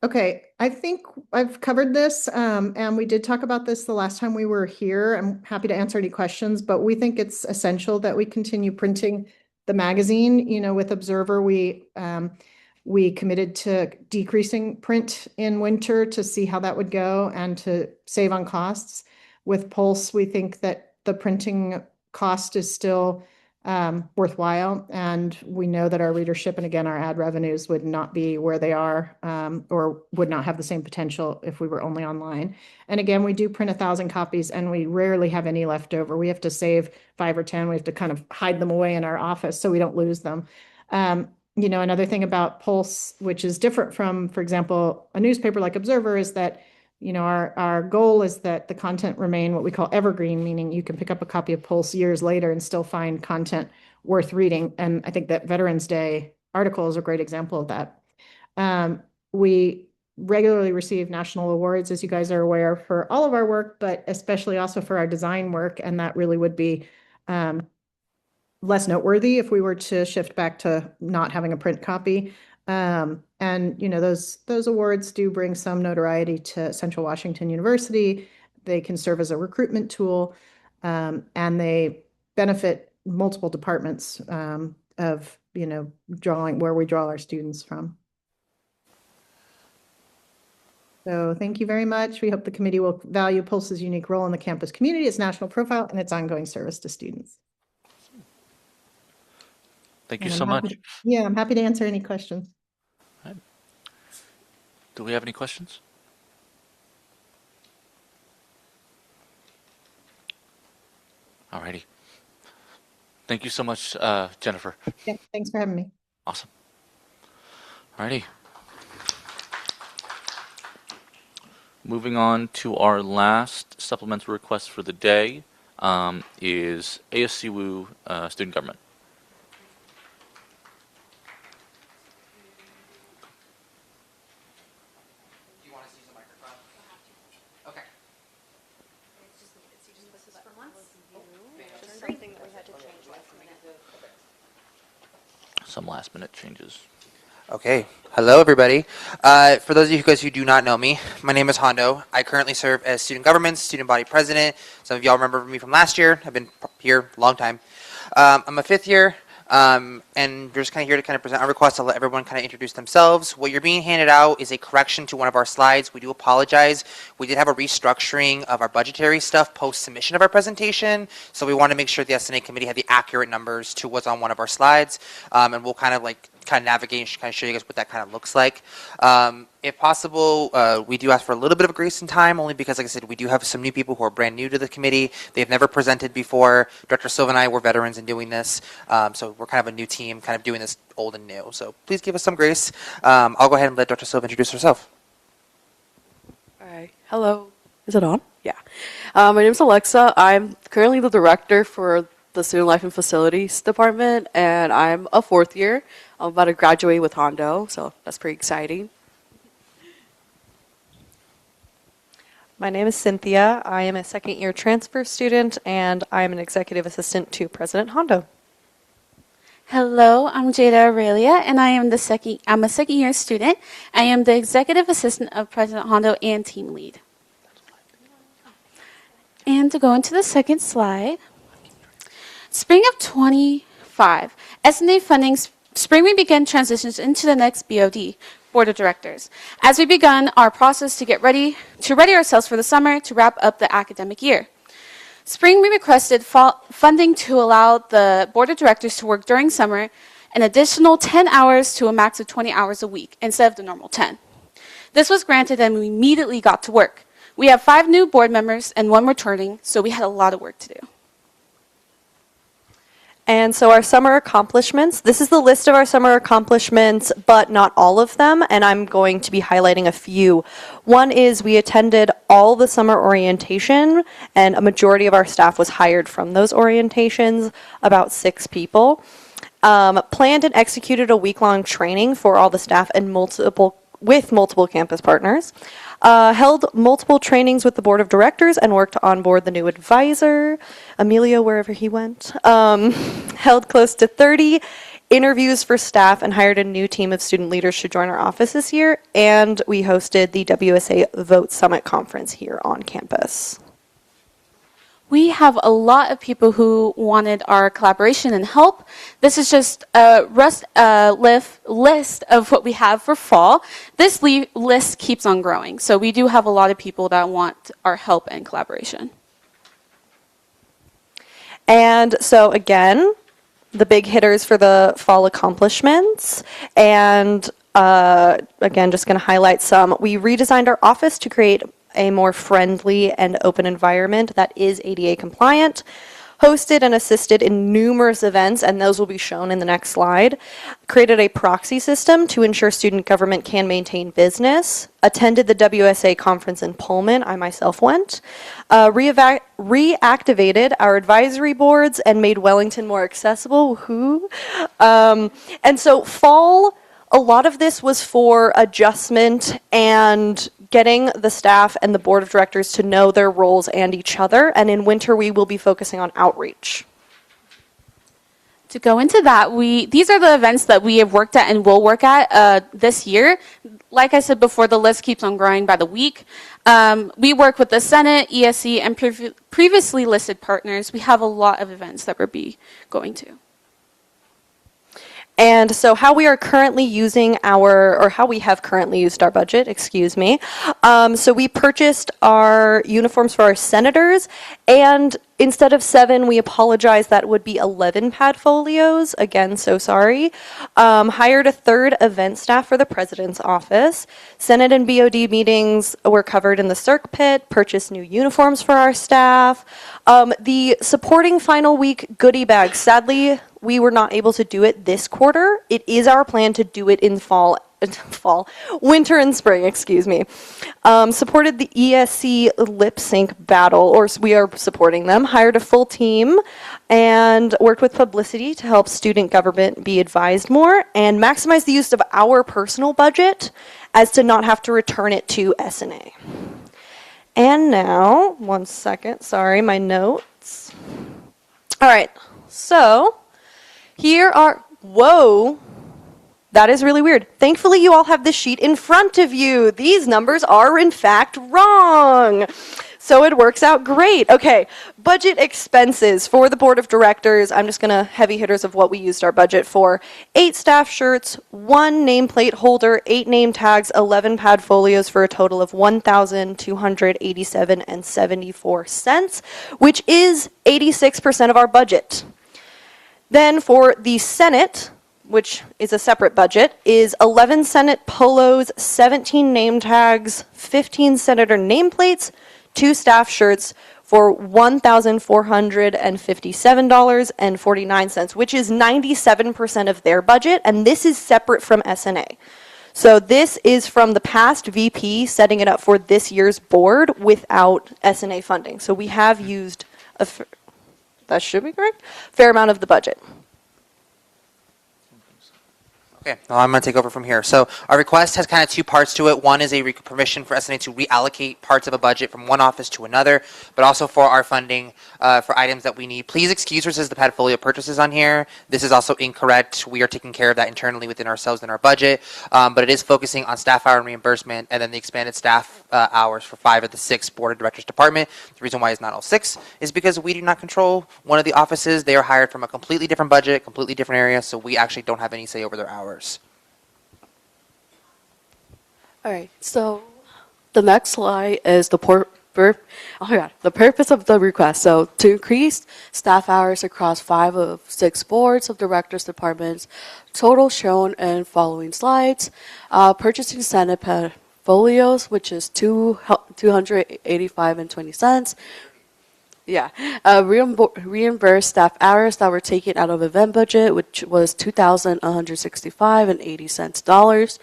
Okay, I think I've covered this, and we did talk about this the last time we were here. I'm happy to answer any questions, but we think it's essential that we continue printing the magazine. You know, with Observer, we committed to decreasing print in winter to see how that would go and to save on costs. With Pulse, we think that the printing cost is still worthwhile, and we know that our readership and again our ad revenues would not be where they are, or would not have the same potential if we were only online. And again, we do print 1,000 copies and we rarely have any left over. We have to save 5 or 10. We have to kind of hide them away in our office so we don't lose them. You know, another thing about Pulse, which is different from, for example, a newspaper like Observer, is that, you know, our goal is that the content remain what we call evergreen, meaning you can pick up a copy of Pulse years later and still find content worth reading. And I think that Veterans Day article is a great example of that. We regularly receive national awards, as you guys are aware, for all of our work, but especially also for our design work. And that really would be less noteworthy if we were to shift back to not having a print copy. And you know, those awards do bring some notoriety to Central Washington University. They can serve as a recruitment tool, and they benefit multiple departments of, you know, drawing where we draw our students from. So thank you very much. We hope the committee will value Pulse's unique role in the campus community, its national profile, and its ongoing service to students.
Thank you so much.
Yeah, I'm happy to answer any questions.
Right. Do we have any questions? Alrighty. Thank you so much, Jennifer.
Yeah, thanks for having me.
Awesome. Alrighty. Moving on to our last supplemental request for the day is ASCWU student government. Some last minute changes.
Okay. Hello, everybody. For those of you guys who do not know me, my name is Hondo. I currently serve as student government, student body president. Some of y'all remember me from last year. I've been here a long time. I'm a 5th year, and we're just kind of here to kind of present our request. I'll let everyone kind of introduce themselves. What you're being handed out is a correction to one of our slides. We do apologize. We did have a restructuring of our budgetary stuff post-submission of our presentation, so we want to make sure the S&A committee had the accurate numbers to what's on one of our slides, and we'll kind of navigate and kind of show you guys what that kind of looks like. If possible, we do ask for a little bit of grace and time, only because, like I said, we do have some new people who are brand new to the committee. They've never presented before. Director Silva and I were veterans in doing this, so we're kind of a new team, kind of doing this old and new. So please give us some grace. I'll go ahead and let Dr. Silva introduce herself.
All right. Hello. Is it on? Yeah. My name is Alexa. I'm currently the director for the Student Life and Facilities Department, and I'm a 4th year. I'm about to graduate with Hondo, so that's pretty exciting.
My name is Cynthia. I am a 2nd year transfer student, and I am an executive assistant to President Hondo.
Hello, I'm Jada Aurelia, and I'm a 2nd year student. I am the executive assistant of President Hondo and team lead. And to go into the second slide, spring of 25, S&A funding. Spring we began transitions into the next BOD, Board of Directors, as we begun our process to ready ourselves for the summer to wrap up the academic year. Spring we requested funding to allow the Board of Directors to work during summer an additional 10 hours to a max of 20 hours a week instead of the normal 10. This was granted and we immediately got to work. We have 5 new board members and 1 returning, so we had a lot of work to do.
And so our summer accomplishments, this is the list of our summer accomplishments, but not all of them, and I'm going to be highlighting a few. One is we attended all the summer orientation, and a majority of our staff was hired from those orientations, about 6 people. Planned and executed a week-long training for all the staff and with multiple campus partners. Held multiple trainings with the board of directors and worked to onboard the new advisor, Emilio, wherever he went. Held close to 30 interviews for staff and hired a new team of student leaders to join our office this year. And we hosted the WSA Vote Summit Conference here on campus.
We have a lot of people who wanted our collaboration and help. This is just a list of what we have for fall. This list keeps on growing. So we do have a lot of people that want our help and collaboration.
And so again, the big hitters for the fall accomplishments. And again, just going to highlight some. We redesigned our office to create a more friendly and open environment that is ADA compliant, hosted and assisted in numerous events, and those will be shown in the next slide, created a proxy system to ensure student government can maintain business, attended the WSA conference in Pullman, I myself went, reactivated our advisory boards and made Wellington more accessible, woohoo. And so fall, a lot of this was for adjustment and getting the staff and the board of directors to know their roles and each other. And in winter, we will be focusing on outreach.
To go into that, these are the events that we have worked at and will work at this year. Like I said before, the list keeps on growing by the week. We work with the Senate, ESC, and previously listed partners. We have a lot of events that we'll be going to.
And so how we are currently using how we have currently used our budget, excuse me. So we purchased our uniforms for our senators, and instead of 7, we apologize, that would be 11 pad folios. Again, so sorry. Hired a 3rd event staff for the president's office. Senate and BOD meetings were covered in the circ pit, purchased new uniforms for our staff. The supporting final week goodie bags, sadly, we were not able to do it this quarter. It is our plan to do it in winter and spring, excuse me. Supported the ESC lip sync battle, or we are supporting them. Hired a full team and worked with publicity to help student government be advised more and maximize the use of our personal budget as to not have to return it to S&A. And now, one second, sorry, my notes. All right, so here are, whoa, that is really weird. Thankfully, you all have this sheet in front of you. These numbers are, in fact, wrong. So it works out great. Okay, budget expenses for the board of directors. I'm just going to heavy hitters of what we used our budget for. 8 staff shirts, 1 nameplate holder, 8 name tags, 11 pad folios for a total of $1,287.74, which is 86% of our budget. Then for the Senate, which is a separate budget, is 11 Senate polos, 17 name tags, 15 senator nameplates, 2 staff shirts for $1,457.49, which is 97% of their budget, and this is separate from S&A. So this is from the past VP setting it up for this year's board without S&A funding. So we have used, that should be correct, fair amount of the budget.
Okay, well, I'm going to take over from here. So our request has kind of 2 parts to it. One is a permission for S&A to reallocate parts of a budget from one office to another, but also for our funding for items that we need. Please excuse where says the padfolio purchases on here. This is also incorrect. We are taking care of that internally within ourselves in our budget, but it is focusing on staff hour and reimbursement and then the expanded staff hours for 5 of the 6 board of directors department. The reason why it's not all 6 is because we do not control one of the offices. They are hired from a completely different budget, completely different area, so we actually don't have any say over their hours.
All right, so the next slide is the purpose of the request. So to increase staff hours across 5 of 6 boards of directors departments, total shown in following slides. Purchasing Senate portfolios, which is $285.20. Yeah, reimburse staff hours that were taken out of event budget, which was $2,165.80.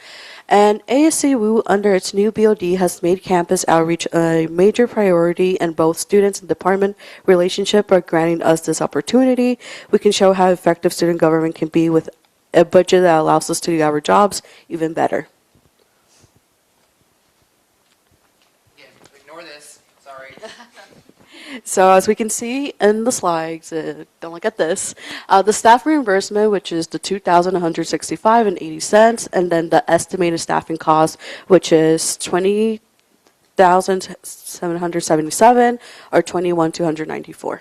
And ASCWU, under its new BOD, has made campus outreach a major priority, and both students and department relationship are granting us this opportunity. We can show how effective student government can be with a budget that allows us to do our jobs even better.
Yeah, ignore this. Sorry.
So as we can see in the slides, don't look at this, the staff reimbursement, which is the $2,165.80, and then the estimated staffing cost, which is $20,777 or $21,294.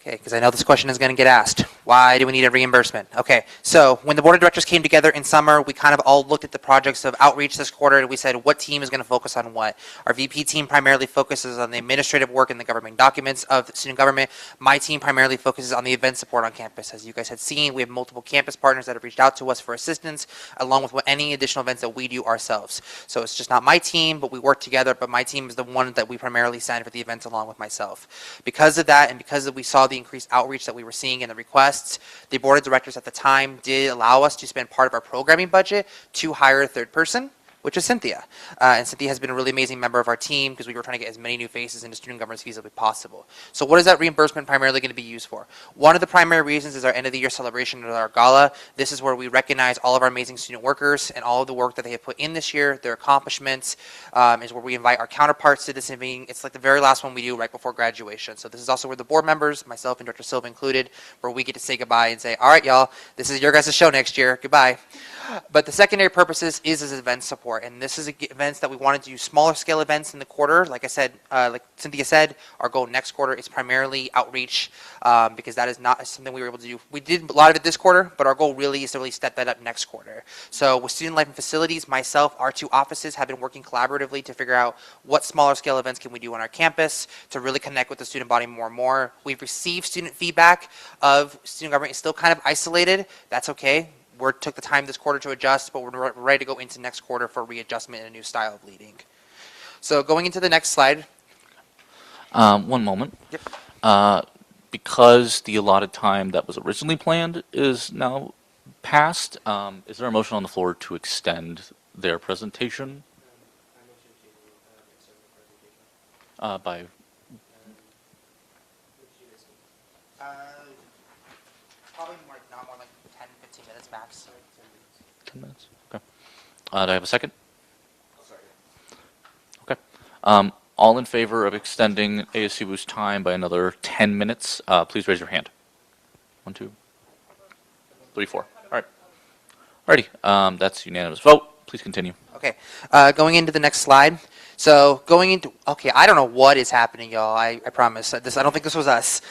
Okay, because I know this question is going to get asked. Why do we need a reimbursement? Okay, so when the board of directors came together in summer, we kind of all looked at the projects of outreach this quarter, and we said, what team is going to focus on what? Our VP team primarily focuses on the administrative work and the governing documents of student government. My team primarily focuses on the event support on campus. As you guys had seen, we have multiple campus partners that have reached out to us for assistance, along with any additional events that we do ourselves. So it's just not my team, but we work together, but my team is the one that we primarily send for the events along with myself. Because of that, and because we saw the increased outreach that we were seeing in the requests, the board of directors at the time did allow us to spend part of our programming budget to hire a third person, which is Cynthia. And Cynthia has been a really amazing member of our team because we were trying to get as many new faces into student government fees as possible. So what is that reimbursement primarily going to be used for? One of the primary reasons is our end of the year celebration with our gala. This is where we recognize all of our amazing student workers and all of the work that they have put in this year, their accomplishments, is where we invite our counterparts to this meeting. It's like the very last one we do right before graduation. So this is also where the board members, myself and Dr. Silva included, where we get to say goodbye and say, all right, y'all, this is your guys' show next year. Goodbye. But the secondary purposes is as event support, and this is events that we want to do smaller scale events in the quarter. Like I said, like Cynthia said, our goal next quarter is primarily outreach because that is not something we were able to do. We did a lot of it this quarter, but our goal really is to really step that up next quarter. So with Student Life and Facilities, myself, our two offices have been working collaboratively to figure out what smaller scale events can we do on our campus to really connect with the student body more and more. We've received student feedback of student government is still kind of isolated. That's okay. We took the time this quarter to adjust, but we're ready to go into next quarter for readjustment and a new style of leading. So going into the next slide.
One moment.
Yep.
Because the allotted time that was originally planned is now passed, is there a motion on the floor to extend their presentation? By
Probably not more like 10, 15 minutes max.
10 minutes? Okay. Do I have a second? Okay. All in favor of extending ASCWU's time by another 10 minutes, please raise your hand. 1, 2, 3, 4. All right. Alrighty. That's unanimous vote. Please continue.
Okay. Going into the next slide. So going into, okay, I don't know what is happening, y'all. I promise. I don't think this was us.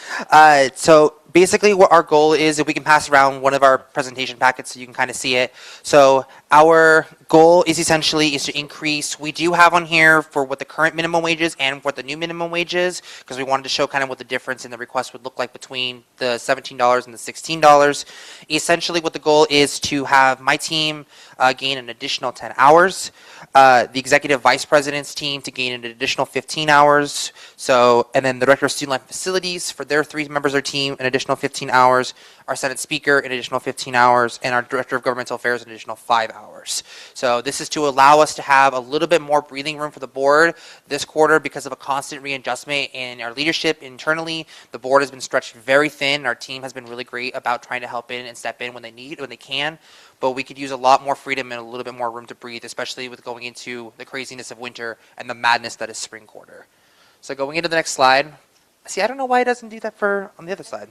So basically what our goal is, if we can pass around one of our presentation packets so you can kind of see it. So our goal is essentially to increase, we do have on here for what the current minimum wage is and what the new minimum wage is, because we wanted to show kind of what the difference in the request would look like between the $17 and the $16. Essentially what the goal is to have my team gain an additional 10 hours, the executive vice president's team to gain an additional 15 hours, so, and then the director of student life facilities for their 3 members of their team an additional 15 hours, our Senate Speaker an additional 15 hours, and our Director of Governmental Affairs an additional 5 hours. So this is to allow us to have a little bit more breathing room for the board this quarter because of a constant readjustment in our leadership internally. The board has been stretched very thin. Our team has been really great about trying to help in and step in when they need, when they can. But we could use a lot more freedom and a little bit more room to breathe, especially with going into the craziness of winter and the madness that is spring quarter. So going into the next slide. See, I don't know why it doesn't do that for on the other side.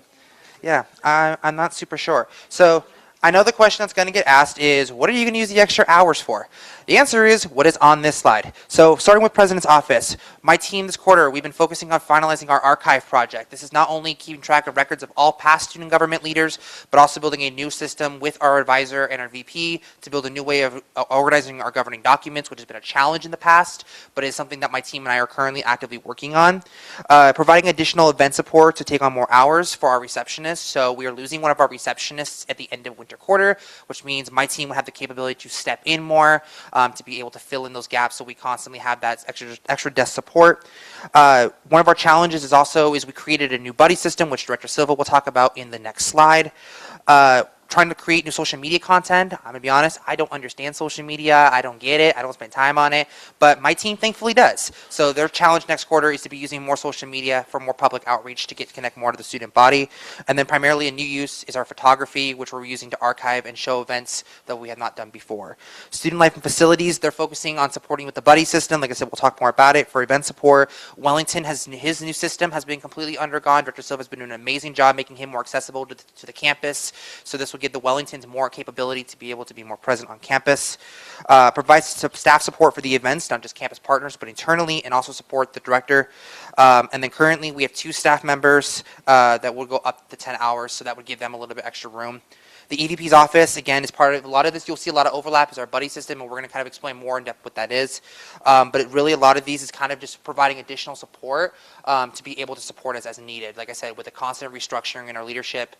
Yeah, I'm not super sure. So I know the question that's going to get asked is, what are you going to use the extra hours for? The answer is what is on this slide. So starting with President's Office, my team this quarter, we've been focusing on finalizing our archive project. This is not only keeping track of records of all past student government leaders, but also building a new system with our advisor and our VP to build a new way of organizing our governing documents, which has been a challenge in the past, but is something that my team and I are currently actively working on. Providing additional event support to take on more hours for our receptionists. So we are losing one of our receptionists at the end of winter winter quarter, which means my team will have the capability to step in more, to be able to fill in those gaps, so we constantly have that extra desk support. One of our challenges is we created a new buddy system, which Director Silva will talk about in the next slide. Trying to create new social media content. I'm going to be honest, I don't understand social media. I don't get it. I don't spend time on it. But my team thankfully does. So their challenge next quarter is to be using more social media for more public outreach to connect more to the student body. And then primarily a new use is our photography, which we're using to archive and show events that we have not done before. Student life and facilities, they're focusing on supporting with the buddy system. Like I said, we'll talk more about it for event support. Wellington his new system has been completely undergone. Director Silva has been doing an amazing job making him more accessible to the campus. So this will give the Wellingtons more capability to be able to be more present on campus. Provides staff support for the events, not just campus partners, but internally, and also support the director. And then currently we have 2 staff members that will go up to 10 hours, so that would give them a little bit extra room. The EVP's office, again, is part of a lot of this. You'll see a lot of overlap is our buddy system, and we're going to kind of explain more in depth what that is. But really, a lot of these is kind of just providing additional support to be able to support us as needed. Like I said, with the constant restructuring in our leadership,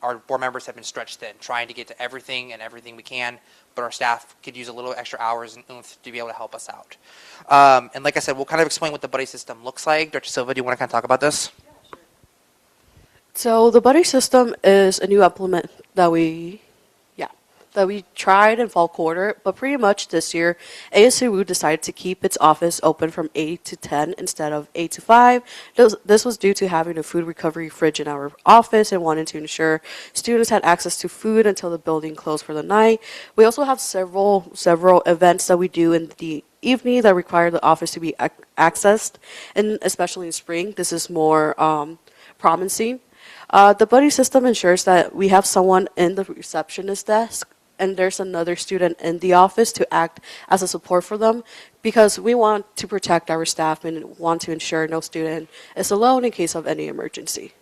our board members have been stretched thin, trying to get to everything we can, but our staff could use a little extra hours and oomph to be able to help us out. And like I said, we'll kind of explain what the buddy system looks like. Dr. Silva, do you want to kind of talk about this?
So the buddy system is a new implement that we tried in fall quarter, but pretty much this year, ASCWU decided to keep its office open from 8 to 10 instead of 8 to 5. This was due to having a food recovery fridge in our office and wanting to ensure students had access to food until the building closed for the night. We also have several events that we do in the evening that require the office to be accessed, and especially in spring, this is more promising. The buddy system ensures that we have someone in the receptionist desk and there's another student in the office to act as a support for them, because we want to protect our staff and want to ensure no student is alone in case of any emergency.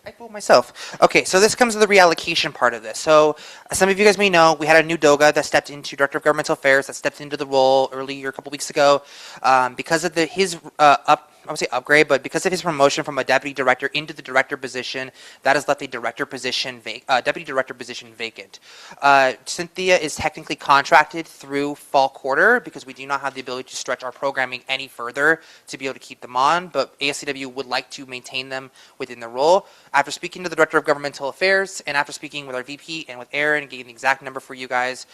I fooled myself. Okay, so this comes to the reallocation part of this. So some of you guys may know we had a new DOGA that stepped into Director of Governmental Affairs, that stepped into the role earlier a couple weeks ago. Because of his I would say upgrade, but because of his promotion from a deputy director into the director position, that has left a deputy director position vacant. Cynthia is technically contracted through fall quarter because we do not have the ability to stretch our programming any further to be able to keep them on, but ASCW would like to maintain them within the role. After speaking to the Director of Governmental Affairs and after speaking with our VP and with Aaron, getting the exact number for you guys,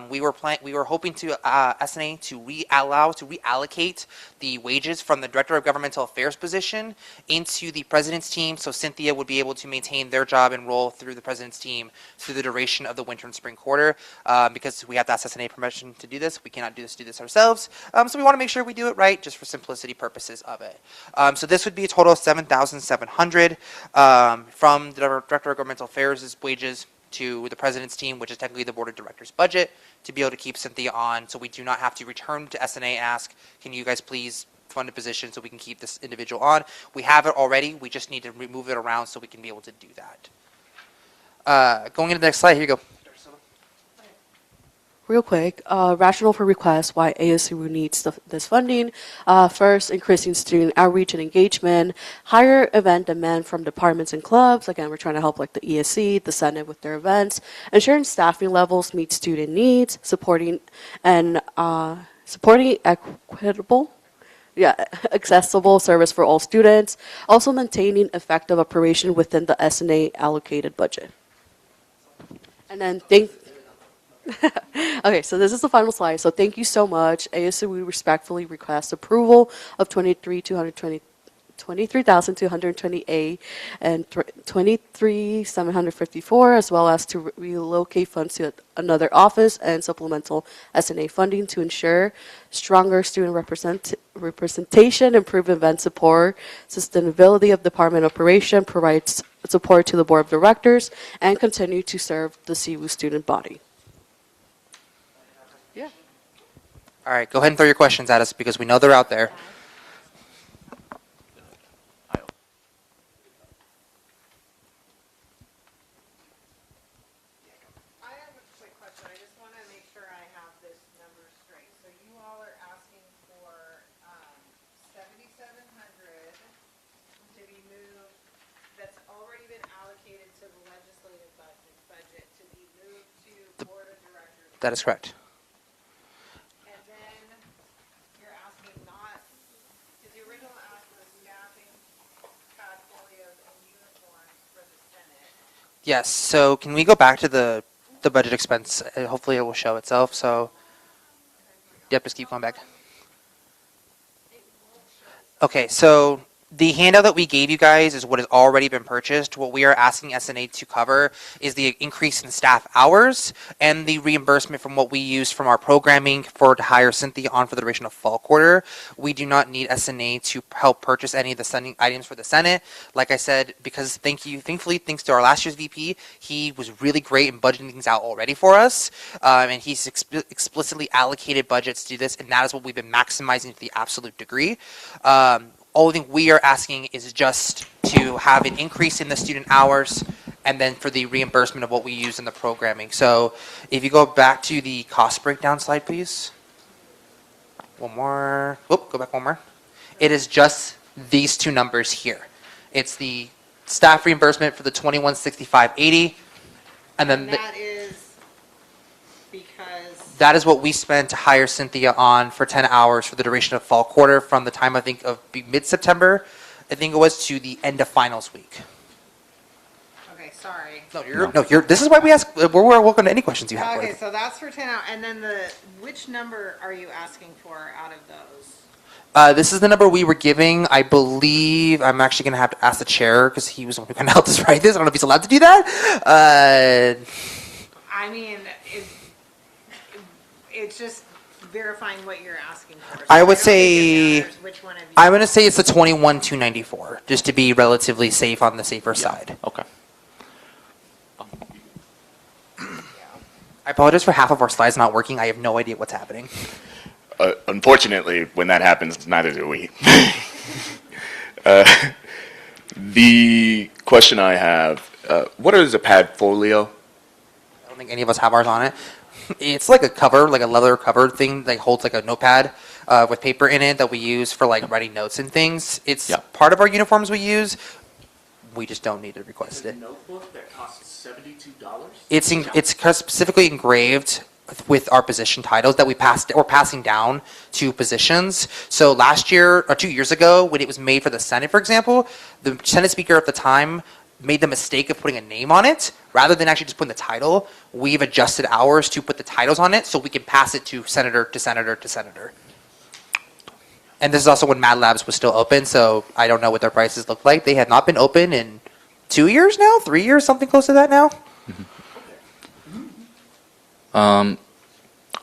we were hoping to S&A to reallocate the wages from the Director of Governmental Affairs position into the President's team, so Cynthia would be able to maintain their job and role through the President's team through the duration of the winter and spring quarter. Because we have the S&A permission to do this, we cannot do this ourselves. So we want to make sure we do it right, just for simplicity purposes of it. So this would be a total of $7,700 from the Director of Governmental Affairs' wages to the President's team, which is technically the Board of Directors' budget, to be able to keep Cynthia on, so we do not have to return to S&A and ask, can you guys please fund a position so we can keep this individual on. We have it already, we just need to move it around so we can be able to do that. Going into the next slide, here you go.
Real quick, rationale for request why ASCWU needs this funding. First, increasing student outreach and engagement, higher event demand from departments and clubs. Again, we're trying to help like the ESC, the Senate with their events, ensuring staffing levels meet student needs, supporting equitable, accessible service for all students, also maintaining effective operation within the S&A allocated budget. And then okay, so this is the final slide. So thank you so much. ASCWU respectfully request approval of 23,228 and 23,754, as well as to relocate funds to another office and supplemental S&A funding to ensure stronger student representation, improve event support, sustainability of department operation, provides support to the board of directors, and continue to serve the CWU student body.
All right, go ahead and throw your questions at us because we know they're out there.
So you all are asking for 77 allocated to the legislative budget to be moved to board of directors.
That is correct.
And then you're asking not, because the original ask was staffing, pad folios, and uniforms for the Senate.
Yes. So can we go back to the budget expense? Hopefully it will show itself. So, yep, just keep going back. Okay, so the handout that we gave you guys is what has already been purchased. What we are asking S&A to cover is the increase in staff hours and the reimbursement from what we use from our programming to hire Cynthia on for the duration of fall quarter. We do not need S&A to help purchase any of the sending items for the Senate. Like I said, because thankfully, thanks to our last year's VP, he was really great in budgeting things out already for us. And he's explicitly allocated budgets to this, and that is what we've been maximizing to the absolute degree. Only thing we are asking is just to have an increase in the student hours and then for the reimbursement of what we use in the programming. So if you go back to the cost breakdown slide, please. One more. Whoop, go back one more. It is just these two numbers here. It's the staff reimbursement for the 2165.80, and then
That is because
that is what we spent to hire Cynthia on for 10 hours for the duration of fall quarter from the time, I think, of mid-September, I think it was, to the end of finals week.
okay, sorry.
This is why we ask, we're welcome to any questions you have.
Okay, so that's for 10 hours, and then which number are you asking for out of those?
This is the number we were giving. I believe I'm actually going to have to ask the chair because he was the one who kind of helped us write this. I don't know if he's allowed to do that.
I mean, it's just verifying what you're asking for. So
I would
don't think it
say,
matters which one of you.
I'm going to say it's the 21,294, just to be relatively safe on the safer side.
Okay.
I apologize for half of our slides not working. I have no idea what's happening.
Unfortunately, when that happens, neither do we. The question I have, what is a pad folio?
I don't think any of us have ours on it. It's like a cover, like a leather cover thing that holds like a notepad with paper in it that we use for like writing notes and things. It's part of our uniforms we use. We just don't need to request it.
Notebook that costs $72?
It's specifically engraved with our position titles that we're passing down to positions. So last year or 2 years ago, when it was made for the Senate, for example, the Senate Speaker at the time made the mistake of putting a name on it rather than actually just putting the title. We've adjusted ours to put the titles on it so we can pass it to senator to senator to senator. And this is also when Mad Labs was still open, so I don't know what their prices look like. They have not been open in 2 years now, 3 years, something close to that now.
I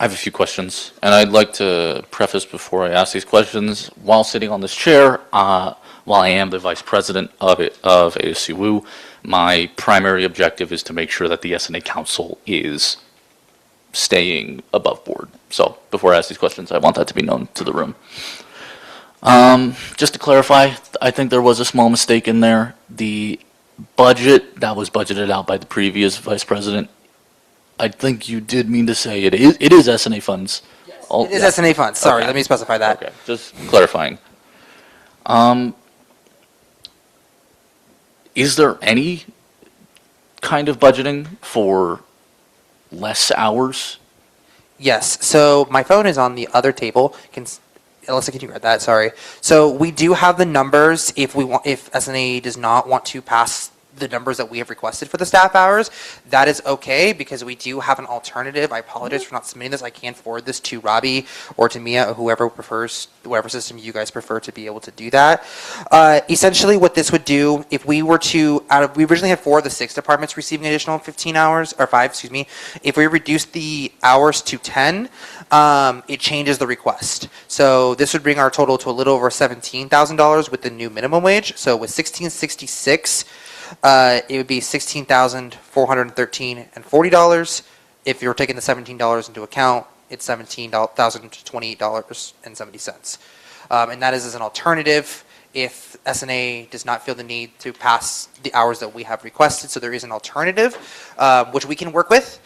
have a few questions, and I'd like to preface before I ask these questions. While sitting on this chair, while I am the vice president of ASCWU, my primary objective is to make sure that the S&A Council is staying above board. So before I ask these questions, I want that to be known to the room. Just to clarify, I think there was a small mistake in there. The budget that was budgeted out by the previous vice president, I think you did mean to say it is S&A funds.
Yes. It is S&A funds. Sorry, let me specify that.
Okay, just clarifying. Is there any kind of budgeting for less hours?
Yes. So my phone is on the other table. Alyssa, can you grab that? Sorry. So we do have the numbers if S&A does not want to pass the numbers that we have requested for the staff hours. That is okay because we do have an alternative. I apologize for not submitting this. I can forward this to Robbie or to Mia or whatever system you guys prefer to be able to do that. Essentially what this would do, if we were to, we originally had 4 of the 6 departments receiving additional 15 hours, or 5, excuse me. If we reduce the hours to 10, it changes the request. So this would bring our total to a little over $17,000 with the new minimum wage. So with $16.66, it would be $16,413.40. If you're taking the $17 into account, it's $17,028.70. And that is as an alternative if S&A does not feel the need to pass the hours that we have requested. So there is an alternative, which we can work with.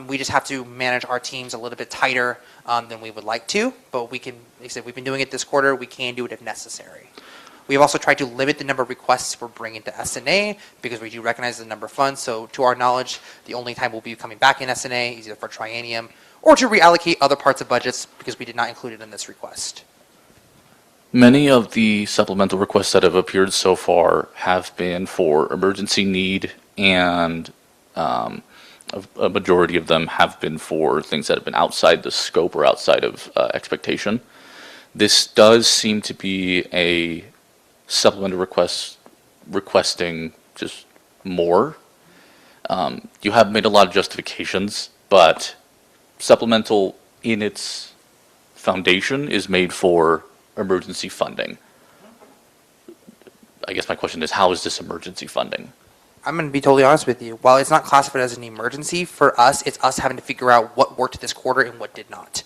We just have to manage our teams a little bit tighter than we would like to. But we can, like I said, we've been doing it this quarter. We can do it if necessary. We've also tried to limit the number of requests we're bringing to S&A because we do recognize the number of funds. So to our knowledge, the only time we'll be coming back in S&A is either for triennium or to reallocate other parts of budgets because we did not include it in this request.
Many of the supplemental requests that have appeared so far have been for emergency need, and a majority of them have been for things that have been outside the scope or outside of expectation. This does seem to be a supplemental request requesting just more. You have made a lot of justifications, but supplemental in its foundation is made for emergency funding. I guess my question is, how is this emergency funding?
I'm going to be totally honest with you. While it's not classified as an emergency, for us, it's us having to figure out what worked this quarter and what did not.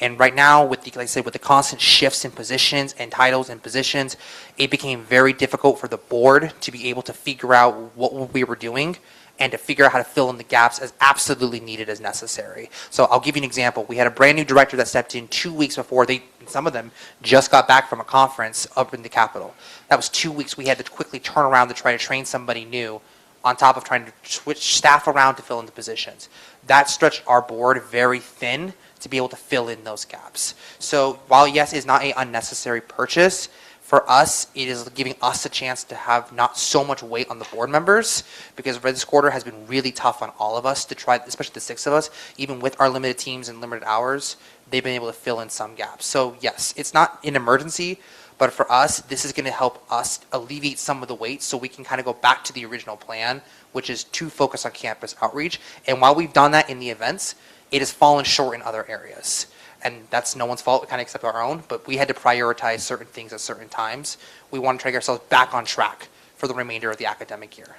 And right now, with the, like I said, with the constant shifts in positions and titles and positions, it became very difficult for the board to be able to figure out what we were doing and to figure out how to fill in the gaps as absolutely needed as necessary. So I'll give you an example. We had a brand new director that stepped in 2 weeks before some of them just got back from a conference up in the Capitol. That was 2 weeks we had to quickly turn around to try to train somebody new on top of trying to switch staff around to fill in the positions. That stretched our board very thin to be able to fill in those gaps. So while yes, it's not an unnecessary purchase, for us, it is giving us a chance to have not so much weight on the board members, because this quarter has been really tough on all of us to try, especially the 6 of us, even with our limited teams and limited hours, they've been able to fill in some gaps. So yes, it's not an emergency, but for us, this is going to help us alleviate some of the weight so we can kind of go back to the original plan, which is to focus on campus outreach. And while we've done that in the events, it has fallen short in other areas. And that's no one's fault, kind of except our own, but we had to prioritize certain things at certain times. We want to try to get ourselves back on track for the remainder of the academic year.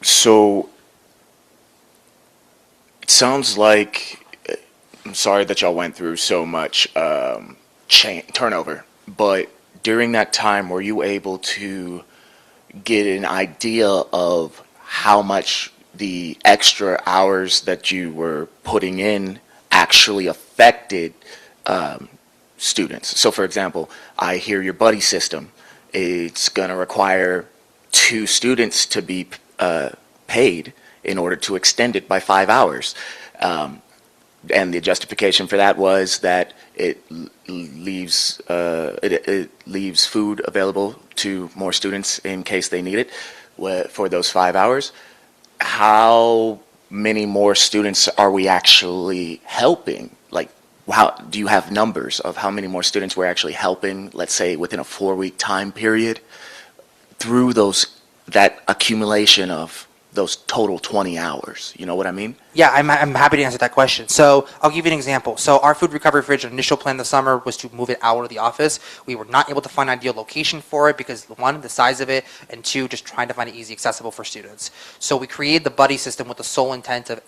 So it sounds like, I'm sorry that y'all went through so much turnover, but during that time, were you able to get an idea of how much the extra hours that you were putting in actually affected students? So for example, I hear your buddy system. It's going to require 2 students to be paid in order to extend it by 5 hours. And the justification for that was that it leaves food available to more students in case they need it for those 5 hours. How many more students are we actually helping? Like, how do you have numbers of how many more students we're actually helping, let's say within a 4-week time period, through that accumulation of those total 20 hours? You know what I mean?
Yeah, I'm happy to answer that question. So I'll give you an example. So our food recovery fridge initial plan this summer was to move it out of the office. We were not able to find an ideal location for it because 1, the size of it, and 2, just trying to find it easy accessible for students. So we created the buddy system with the sole intent of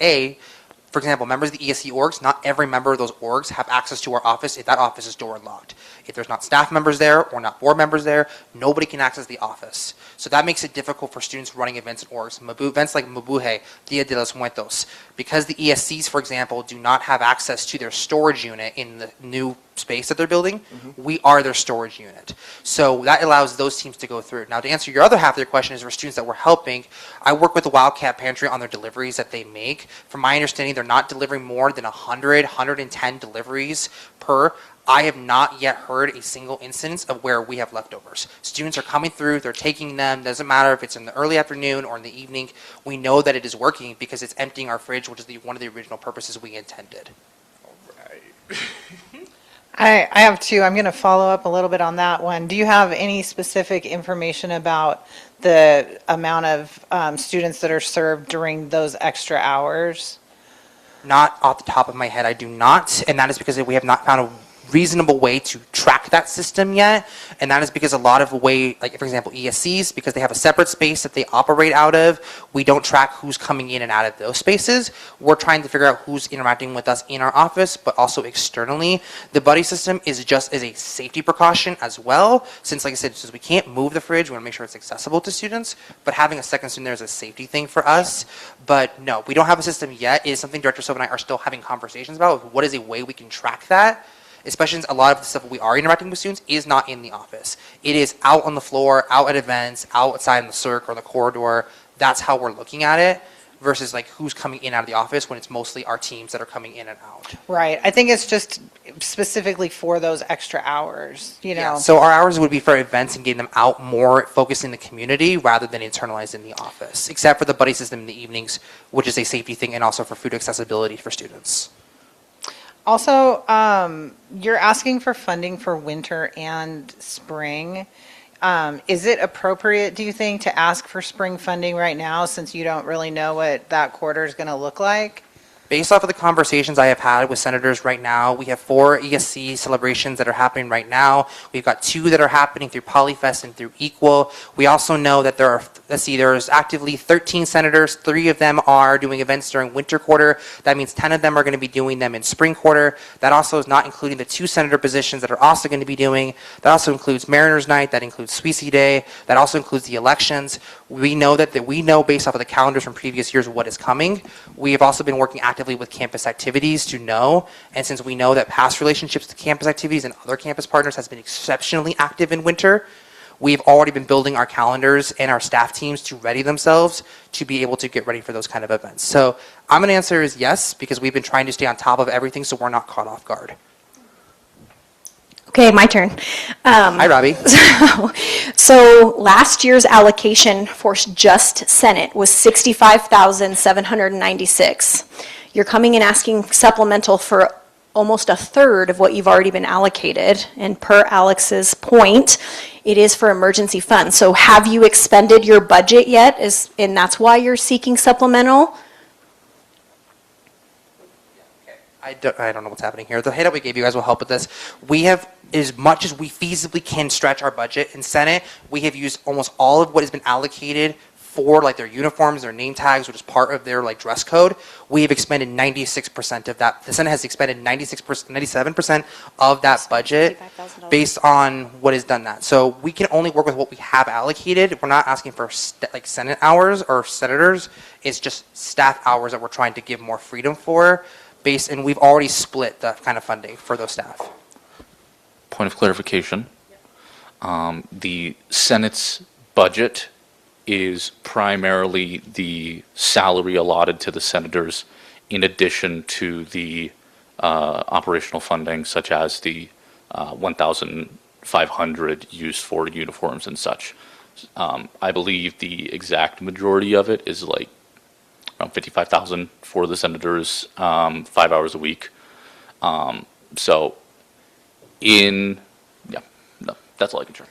for example, members of the ESC orgs, not every member of those orgs have access to our office if that office is door locked. If there's not staff members there or not board members there, nobody can access the office. So that makes it difficult for students running events and orgs. Events like Mabuhay, Dia de los Muertos. Because the ESCs, for example, do not have access to their storage unit in the new space that they're building, we are their storage unit. So that allows those teams to go through. Now, to answer your other half of your question is for students that we're helping, I work with the Wildcat Pantry on their deliveries that they make. From my understanding, they're not delivering more than 100, 110 deliveries per. I have not yet heard a single instance of where we have leftovers. Students are coming through, they're taking them, doesn't matter if it's in the early afternoon or in the evening. We know that it is working because it's emptying our fridge, which is one of the original purposes we intended.
All right.
I have 2. I'm going to follow up a little bit on that one. Do you have any specific information about the amount of students that are served during those extra hours?
Not off the top of my head, I do not, and that is because we have not found reasonable way to track that system yet, and that is because a lot of like for example ESCs, because they have a separate space that they operate out of, we don't track who's coming in and out of those spaces. We're trying to figure out who's interacting with us in our office, but also externally. The buddy system is just as a safety precaution as well, since like I said, since we can't move the fridge, we want to make sure it's accessible to students, but having a second student there is a safety thing for us. But no, we don't have a system yet. It is something Director Silva and I are still having conversations about. What is a way we can track that? Especially since a lot of the stuff we are interacting with students is not in the office. It is out on the floor, out at events, outside in the circ or the corridor. That's how we're looking at it, versus like who's coming in and out of the office when it's mostly our teams that are coming in and out.
Right. I think it's just specifically for those extra hours, you know.
Yeah, so our hours would be for events and getting them out more, focused in the community rather than internalized in the office, except for the buddy system in the evenings, which is a safety thing, and also for food accessibility for students.
Also, you're asking for funding for winter and spring. Is it appropriate, do you think, to ask for spring funding right now, since you don't really know what that quarter is going to look like?
Based off of the conversations I have had with senators right now, we have 4 ESC celebrations that are happening right now. We've got 2 that are happening through Polyfest and through Equal. We also know that there's actively 13 senators. 3 of them are doing events during winter quarter. That means 10 of them are going to be doing them in spring quarter. That also is not including the 2 senator positions that are also going to be doing. That also includes Mariners Night. That includes Sweetie Day. That also includes the elections. We know we know based off of the calendars from previous years what is coming. We have also been working actively with campus activities to know, and since we know that past relationships to campus activities and other campus partners has been exceptionally active in winter, we've already been building our calendars and our staff teams to ready themselves to be able to get ready for those kind of events. So I'm going to answer is yes, because we've been trying to stay on top of everything so we're not caught off guard.
Okay, my turn.
Hi, Robbie.
So last year's allocation for just Senate was $65,796. You're coming in asking supplemental for almost a third of what you've already been allocated. And per Alex's point, it is for emergency funds. So have you expended your budget yet? And that's why you're seeking supplemental?
I don't know what's happening here. The handout we gave you guys will help with this. We have, as much as we feasibly can stretch our budget in Senate, we have used almost all of what has been allocated for like their uniforms, their name tags, which is part of their like dress code. We have expended 96% of that. The Senate has expended 97% of that budget based on what has done that. So we can only work with what we have allocated. We're not asking for like Senate hours or senators. It's just staff hours that we're trying to give more freedom for. And we've already split the kind of funding for those staff.
Point of clarification. The Senate's budget is primarily the salary allotted to the senators in addition to the operational funding, such as the 1,500 used for uniforms and such. I believe the exact majority of it is like around 55,000 for the senators, 5 hours a week. So that's all I can share.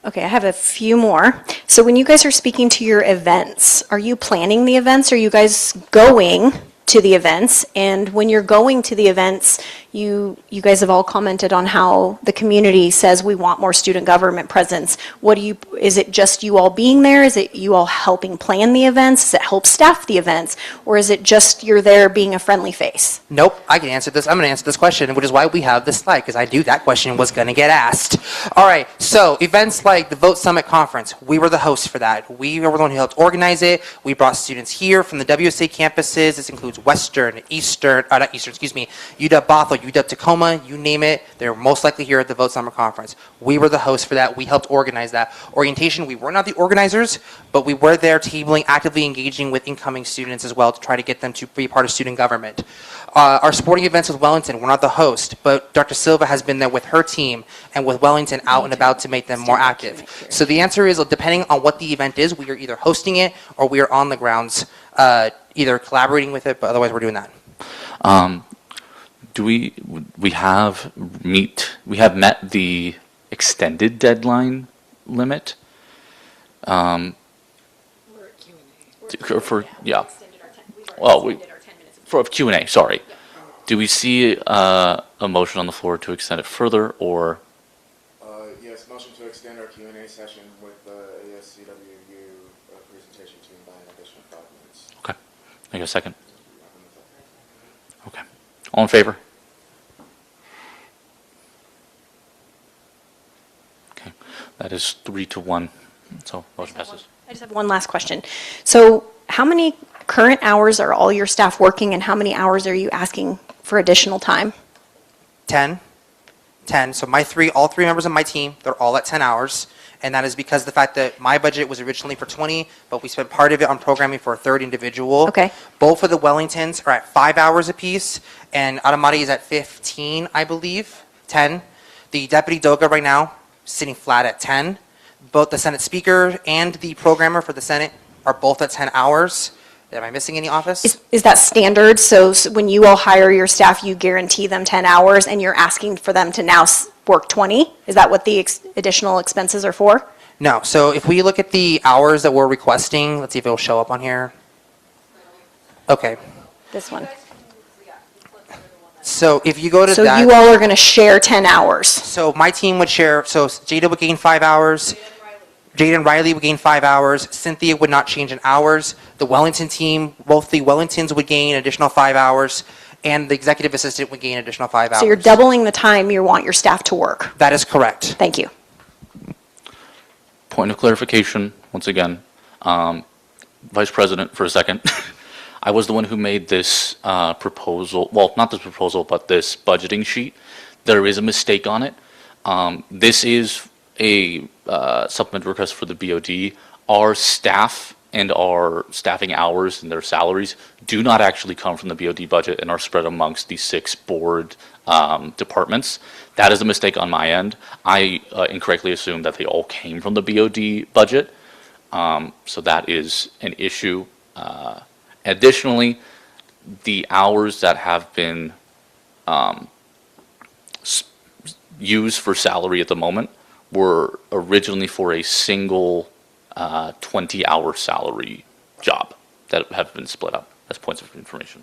Okay, I have a few more. So when you guys are speaking to your events, are you planning the events? Are you guys going to the events? And when you're going to the events, you guys have all commented on how the community says we want more student government presence. Is it just you all being there? Is it you all helping plan the events? Does it help staff the events? Or is it just you're there being a friendly face?
Nope, I can answer this. I'm going to answer this question, which is why we have this slide, because I knew that question was going to get asked. All right, so events like the Vote Summit Conference, we were the host for that. We were the one who helped organize it. We brought students here from the WSA campuses. This includes Western, UW Bothell, UW Tacoma, you name it, they're most likely here at the Vote Summer Conference. We were the host for that. We helped organize that. Orientation, we were not the organizers, but we were there tabling, actively engaging with incoming students as well to try to get them to be part of student government. Our sporting events with Wellington, we're not the host, but Dr. Silva has been there with her team and with Wellington out and about to make them more active. So the answer is, depending on what the event is, we are either hosting it or we are on the grounds, either collaborating with it, but otherwise we're doing that.
We have met the extended deadline limit? For Q&A, sorry. Do we see a motion on the floor to extend it further, or?
Yes, motion to extend our Q&A session with the ASCWU presentation team by an additional 5 minutes.
Okay. Make a second. Okay. All in favor? Okay. That is 3-1. So motion passes.
I just have one last question. So how many current hours are all your staff working, and how many hours are you asking for additional time?
10. So all three members of my team, they're all at 10 hours. And that is because the fact that my budget was originally for 20, but we spent part of it on programming for a third individual.
Okay.
Both of the Wellingtons are at 5 hours apiece, and Adamati is at 15, I believe, 10. The Deputy Doga right now, sitting flat at 10. Both the Senate Speaker and the programmer for the Senate are both at 10 hours. Am I missing any office?
Is that standard? So when you all hire your staff, you guarantee them 10 hours, and you're asking for them to now work 20? Is that what the additional expenses are for?
No. So if we look at the hours that we're requesting, let's see if it'll show up on here. Okay.
This one.
So if you go to
So
that.
you all are going to share 10 hours.
So my team would share, so Jada would gain 5 hours. Jada and Riley would gain 5 hours. Cynthia would not change in hours. The Wellington team, both the Wellingtons would gain additional 5 hours, and the executive assistant would gain additional 5 hours.
So you're doubling the time you want your staff to work.
That is correct.
Thank you.
Point of clarification, once again, Vice President, for a second. I was the one who made this proposal, well, not this proposal, but this budgeting sheet. There is a mistake on it. This is a supplemental request for the BOD. Our staff and our staffing hours and their salaries do not actually come from the BOD budget and are spread amongst the 6 board departments. That is a mistake on my end. I incorrectly assumed that they all came from the BOD budget. So that is an issue. Additionally, the hours that have been used for salary at the moment were originally for a single 20-hour salary job that have been split up as points of information.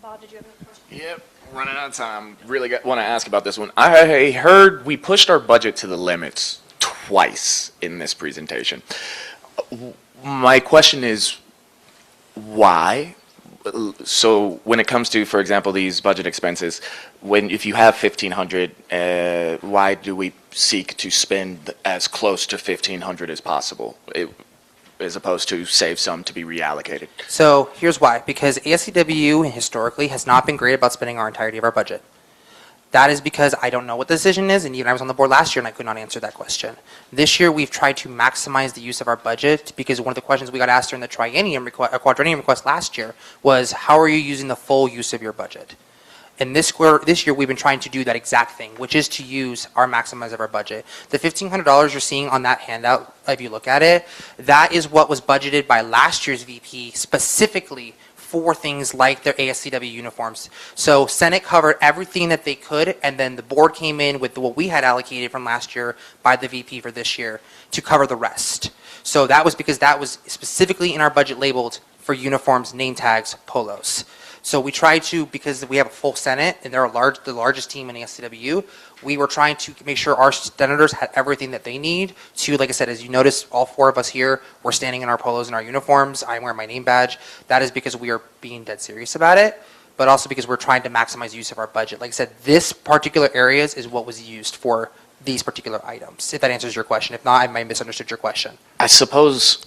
Bob, did you have a question?
Yep, running out of time. Really want to ask about this one. I heard we pushed our budget to the limits twice in this presentation. My question is, why? So when it comes to, for example, these budget expenses, if you have 1,500, why do we seek to spend as close to 1,500 as possible, as opposed to save some to be reallocated?
So here's why. Because ASCWU historically has not been great about spending our entirety of our budget. That is because I don't know what the decision is, and even I was on the board last year and I could not answer that question. This year we've tried to maximize the use of our budget because one of the questions we got asked during the quadrennium request last year was, how are you using the full use of your budget? And this year we've been trying to do that exact thing, which is to use our maximize of our budget. The $1,500 you're seeing on that handout, if you look at it, that is what was budgeted by last year's VP specifically for things like their ASCW uniforms. So Senate covered everything that they could, and then the board came in with what we had allocated from last year by the VP for this year to cover the rest. So that was because that was specifically in our budget labeled for uniforms, name tags, polos. So we tried to, because we have a full Senate and they're the largest team in ASCW, we were trying to make sure our senators had everything that they need to, like I said, as you notice, all 4 of us here, we're standing in our polos and our uniforms. I'm wearing my name badge. That is because we are being dead serious about it, but also because we're trying to maximize use of our budget. Like I said, this particular areas is what was used for these particular items, if that answers your question. If not, I might have misunderstood your question.
I suppose,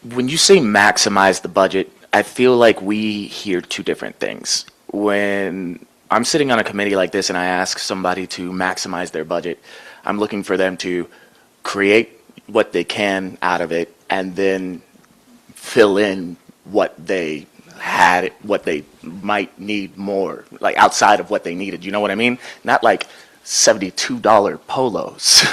when you say maximize the budget, I feel like we hear 2 different things. When I'm sitting on a committee like this and I ask somebody to maximize their budget, I'm looking for them to create what they can out of it and then fill in what they had, what they might need more, like outside of what they needed. You know what I mean? Not like $72 polos.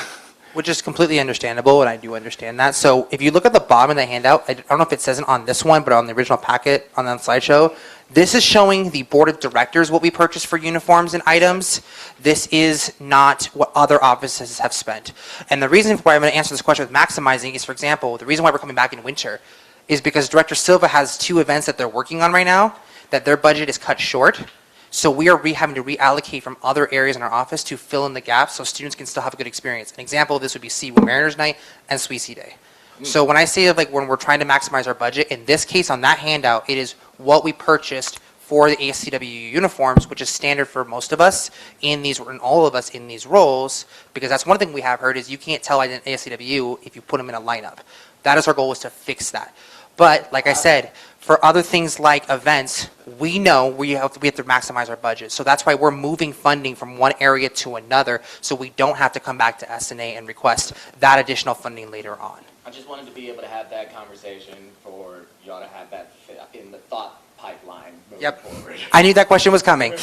Which is completely understandable, and I do understand that. So if you look at the bottom of the handout, I don't know if it says it on this one, but on the original packet on the slideshow, this is showing the board of directors what we purchased for uniforms and items. This is not what other offices have spent. And the reason why I'm going to answer this question with maximizing is, for example, the reason why we're coming back in winter is because Director Silva has 2 events that they're working on right now that their budget is cut short. So we are having to reallocate from other areas in our office to fill in the gaps so students can still have a good experience. An example of this would be CWU Mariners Night and Sweet Sea Day. So when I say like when we're trying to maximize our budget, in this case on that handout, it is what we purchased for the ACWU uniforms, which is standard for most of us in all of us in these roles, because that's one thing we have heard is you can't tell an ACWU if you put them in a lineup. That is our goal, is to fix that. But like I said, for other things like events, we know we have to maximize our budget. So that's why we're moving funding from one area to another, so we don't have to come back to S&A and request that additional funding later on.
I just wanted to be able to have that conversation for y'all to have that in the thought pipeline moving forward.
I knew that question was coming.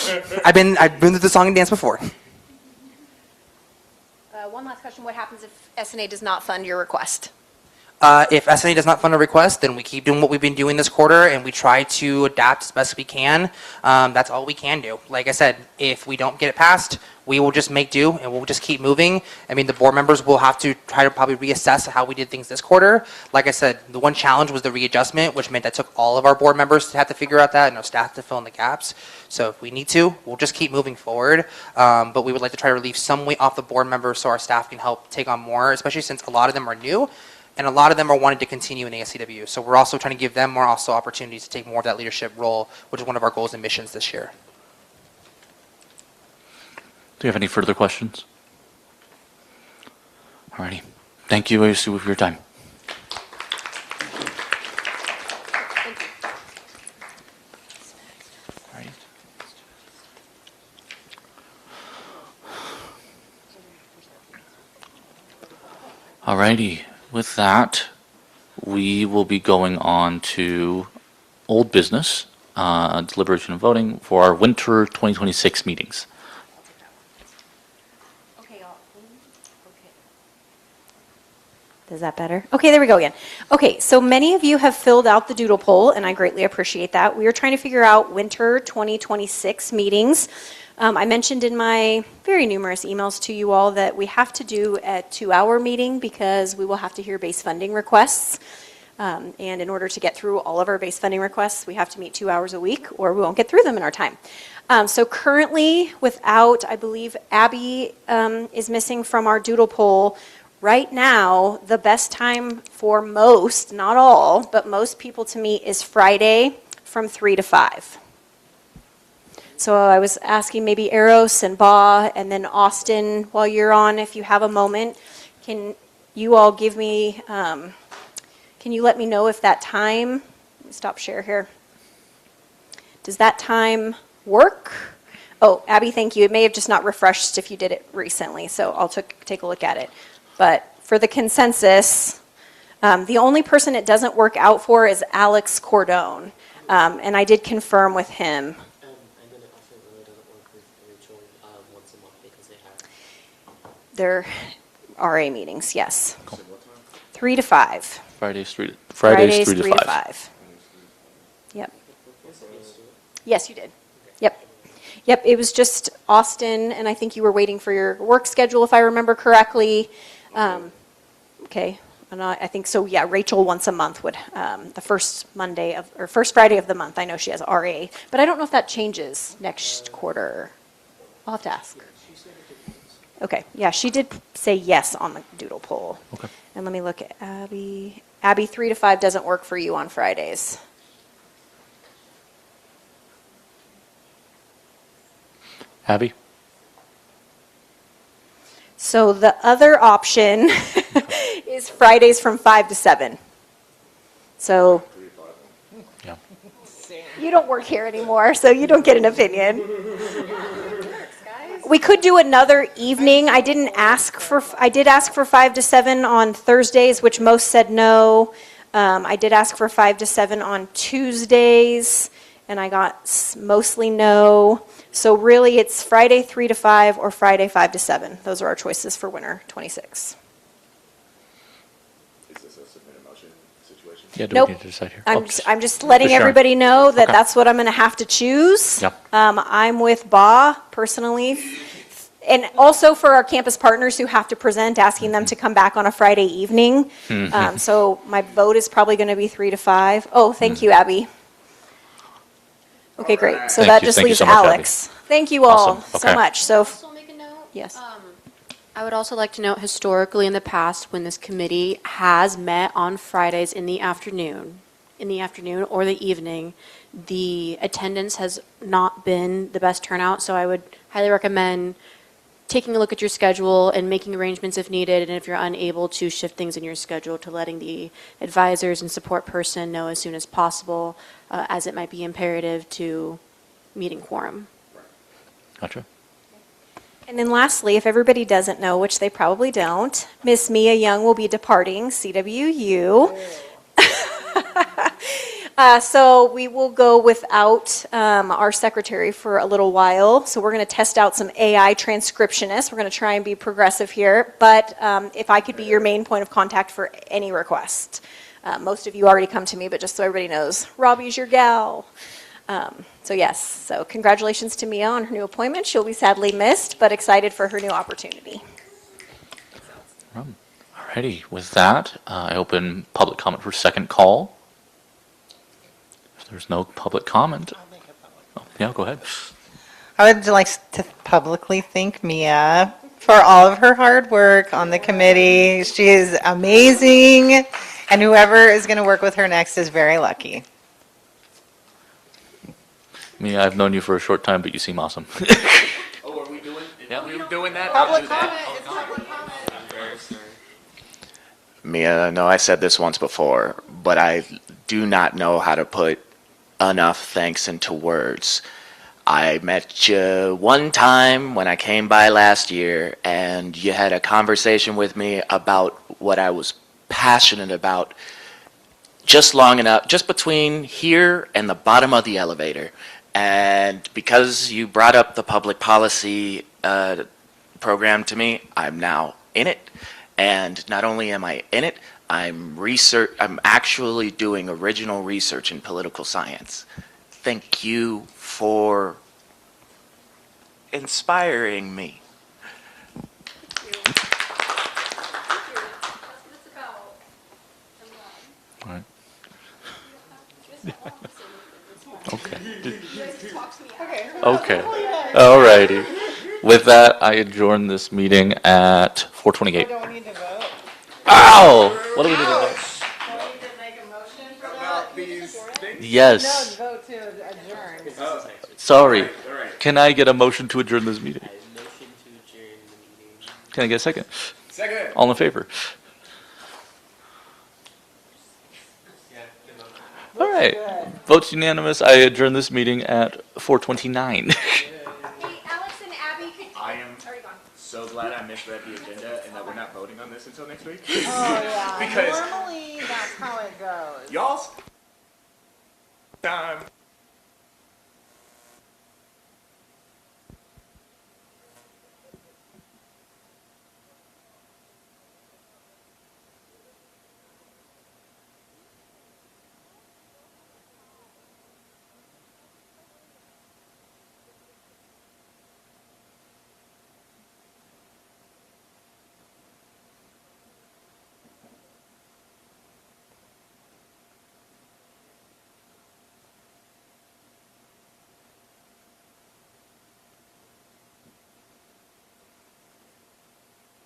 I've been through the song and dance before.
One last question. What happens if S&A does not fund your request?
If S&A does not fund a request, then we keep doing what we've been doing this quarter, and we try to adapt as best we can. That's all we can do. Like I said, if we don't get it passed, we will just make do, and we'll just keep moving. I mean, the board members will have to try to probably reassess how we did things this quarter. Like I said, the one challenge was the readjustment, which meant that took all of our board members to have to figure out that, and our staff to fill in the gaps. So if we need to, we'll just keep moving forward. But we would like to try to relieve some weight off the board members so our staff can help take on more, especially since a lot of them are new. And a lot of them are wanting to continue in ASCW. So we're also trying to give them more opportunities to take more of that leadership role, which is one of our goals and missions this year.
Do you have any further questions? Alrighty. Thank you, ASU, for your time. Alrighty. With that, we will be going on to old business, deliberation and voting for our winter 2026 meetings.
Is that better? Okay, there we go again. Okay, so many of you have filled out the doodle poll, and I greatly appreciate that. We are trying to figure out winter 2026 meetings. I mentioned in my very numerous emails to you all that we have to do a 2-hour meeting because we will have to hear base funding requests. And in order to get through all of our base funding requests, we have to meet 2 hours a week or we won't get through them in our time. So currently, without, I believe Abby is missing from our doodle poll. Right now, the best time for most, not all, but most people to meet is Friday from 3 to 5. So I was asking maybe Eros and Ba and then Austin, while you're on, if you have a moment, can you all give me, can you let me know if that time, let me stop share here. Does that time work? Oh, Abby, thank you. It may have just not refreshed if you did it recently, so I'll take a look at it. But for the consensus, the only person it doesn't work out for is Alex Cordone. And I did confirm with him.
And then it also really doesn't work with Rachel once a month because they have...
Their RA meetings, yes. 3 to 5.
Fridays 3 to 5.
Yep. Yes, you did. Yep. Yep, it was just Austin, and I think you were waiting for your work schedule, if I remember correctly. Okay, and I think so. Yeah, Rachel once a month would the first Friday of the month. I know she has RA, but I don't know if that changes next quarter. I'll have to ask. Okay, yeah, she did say yes on the doodle poll.
Okay.
And let me look at Abby. Abby, 3 to 5 doesn't work for you on Fridays.
Abby?
So the other option is Fridays from 5 to 7. So
yeah.
You don't work here anymore, so you don't get an opinion. We could do another evening. I did ask for 5 to 7 on Thursdays, which most said no. I did ask for 5 to 7 on Tuesdays, and I got mostly no. So really, it's Friday 3 to 5 or Friday 5 to 7. Those are our choices for winter 26.
Is this a submit a motion situation?
Yeah, do
Nope.
we need to decide here?
I'm just letting
Sure.
everybody know that
Okay.
that's what I'm going to have to choose.
Yep.
I'm with Ba personally. And also for our campus partners who have to present, asking them to come back on a Friday evening. So my vote is probably going to be 3 to 5. Oh, thank you, Abby. Okay, great. So that just leaves
so much,
Alex. Thank you all
Awesome.
so
Okay.
much. So,
Also make a note.
yes.
I would also like to note historically in the past when this committee has met on Fridays in the afternoon or the evening, the attendance has not been the best turnout. So I would highly recommend taking a look at your schedule and making arrangements if needed. And if you're unable to shift things in your schedule, to letting the advisors and support person know as soon as possible, as it might be imperative to meeting quorum.
Gotcha.
And then lastly, if everybody doesn't know, which they probably don't, Miss Mia Young will be departing CWU. So we will go without our secretary for a little while. So we're going to test out some AI transcriptionists. We're going to try and be progressive here. But if I could be your main point of contact for any request. Most of you already come to me, but just so everybody knows, Robbie's your gal. So yes, so congratulations to Mia on her new appointment. She'll be sadly missed, but excited for her new opportunity.
Alrighty, with that, I open public comment for second call. If there's no public comment, yeah, go ahead.
I would like to publicly thank Mia for all of her hard work on the committee. She is amazing, and whoever is going to work with her next is very lucky.
Mia, I've known you for a short time, but you seem awesome.
Oh, are we doing? Yeah, we were doing that.
Public comment. It's public comment.
Mia, I know I said this once before, but I do not know how to put enough thanks into words. I met you one time when I came by last year, and you had a conversation with me about what I was passionate about just long enough, just between here and the bottom of the elevator. And because you brought up the public policy program to me, I'm now in it. And not only am I in it, I'm actually doing original research in political science. Thank you for inspiring me.
All right. Okay. Okay. Alrighty. With that, I adjourn this meeting at 4:28.
Don't we need to vote?
Ow! What do we need to vote?
Don't we need to make a motion for that?
Yes.
No, vote to adjourn.
Sorry. Can I get a motion to adjourn this meeting?
Motion to adjourn the meeting.
Can I get a second?
Second.
All in favor? All right. Votes unanimous. I adjourn this meeting at 4:29.
Hey, Alex and Abby,
I am so glad I misread the agenda and that we're not voting on this until next week.
Oh, yeah.
Because
normally that's how it goes.
y'all's time.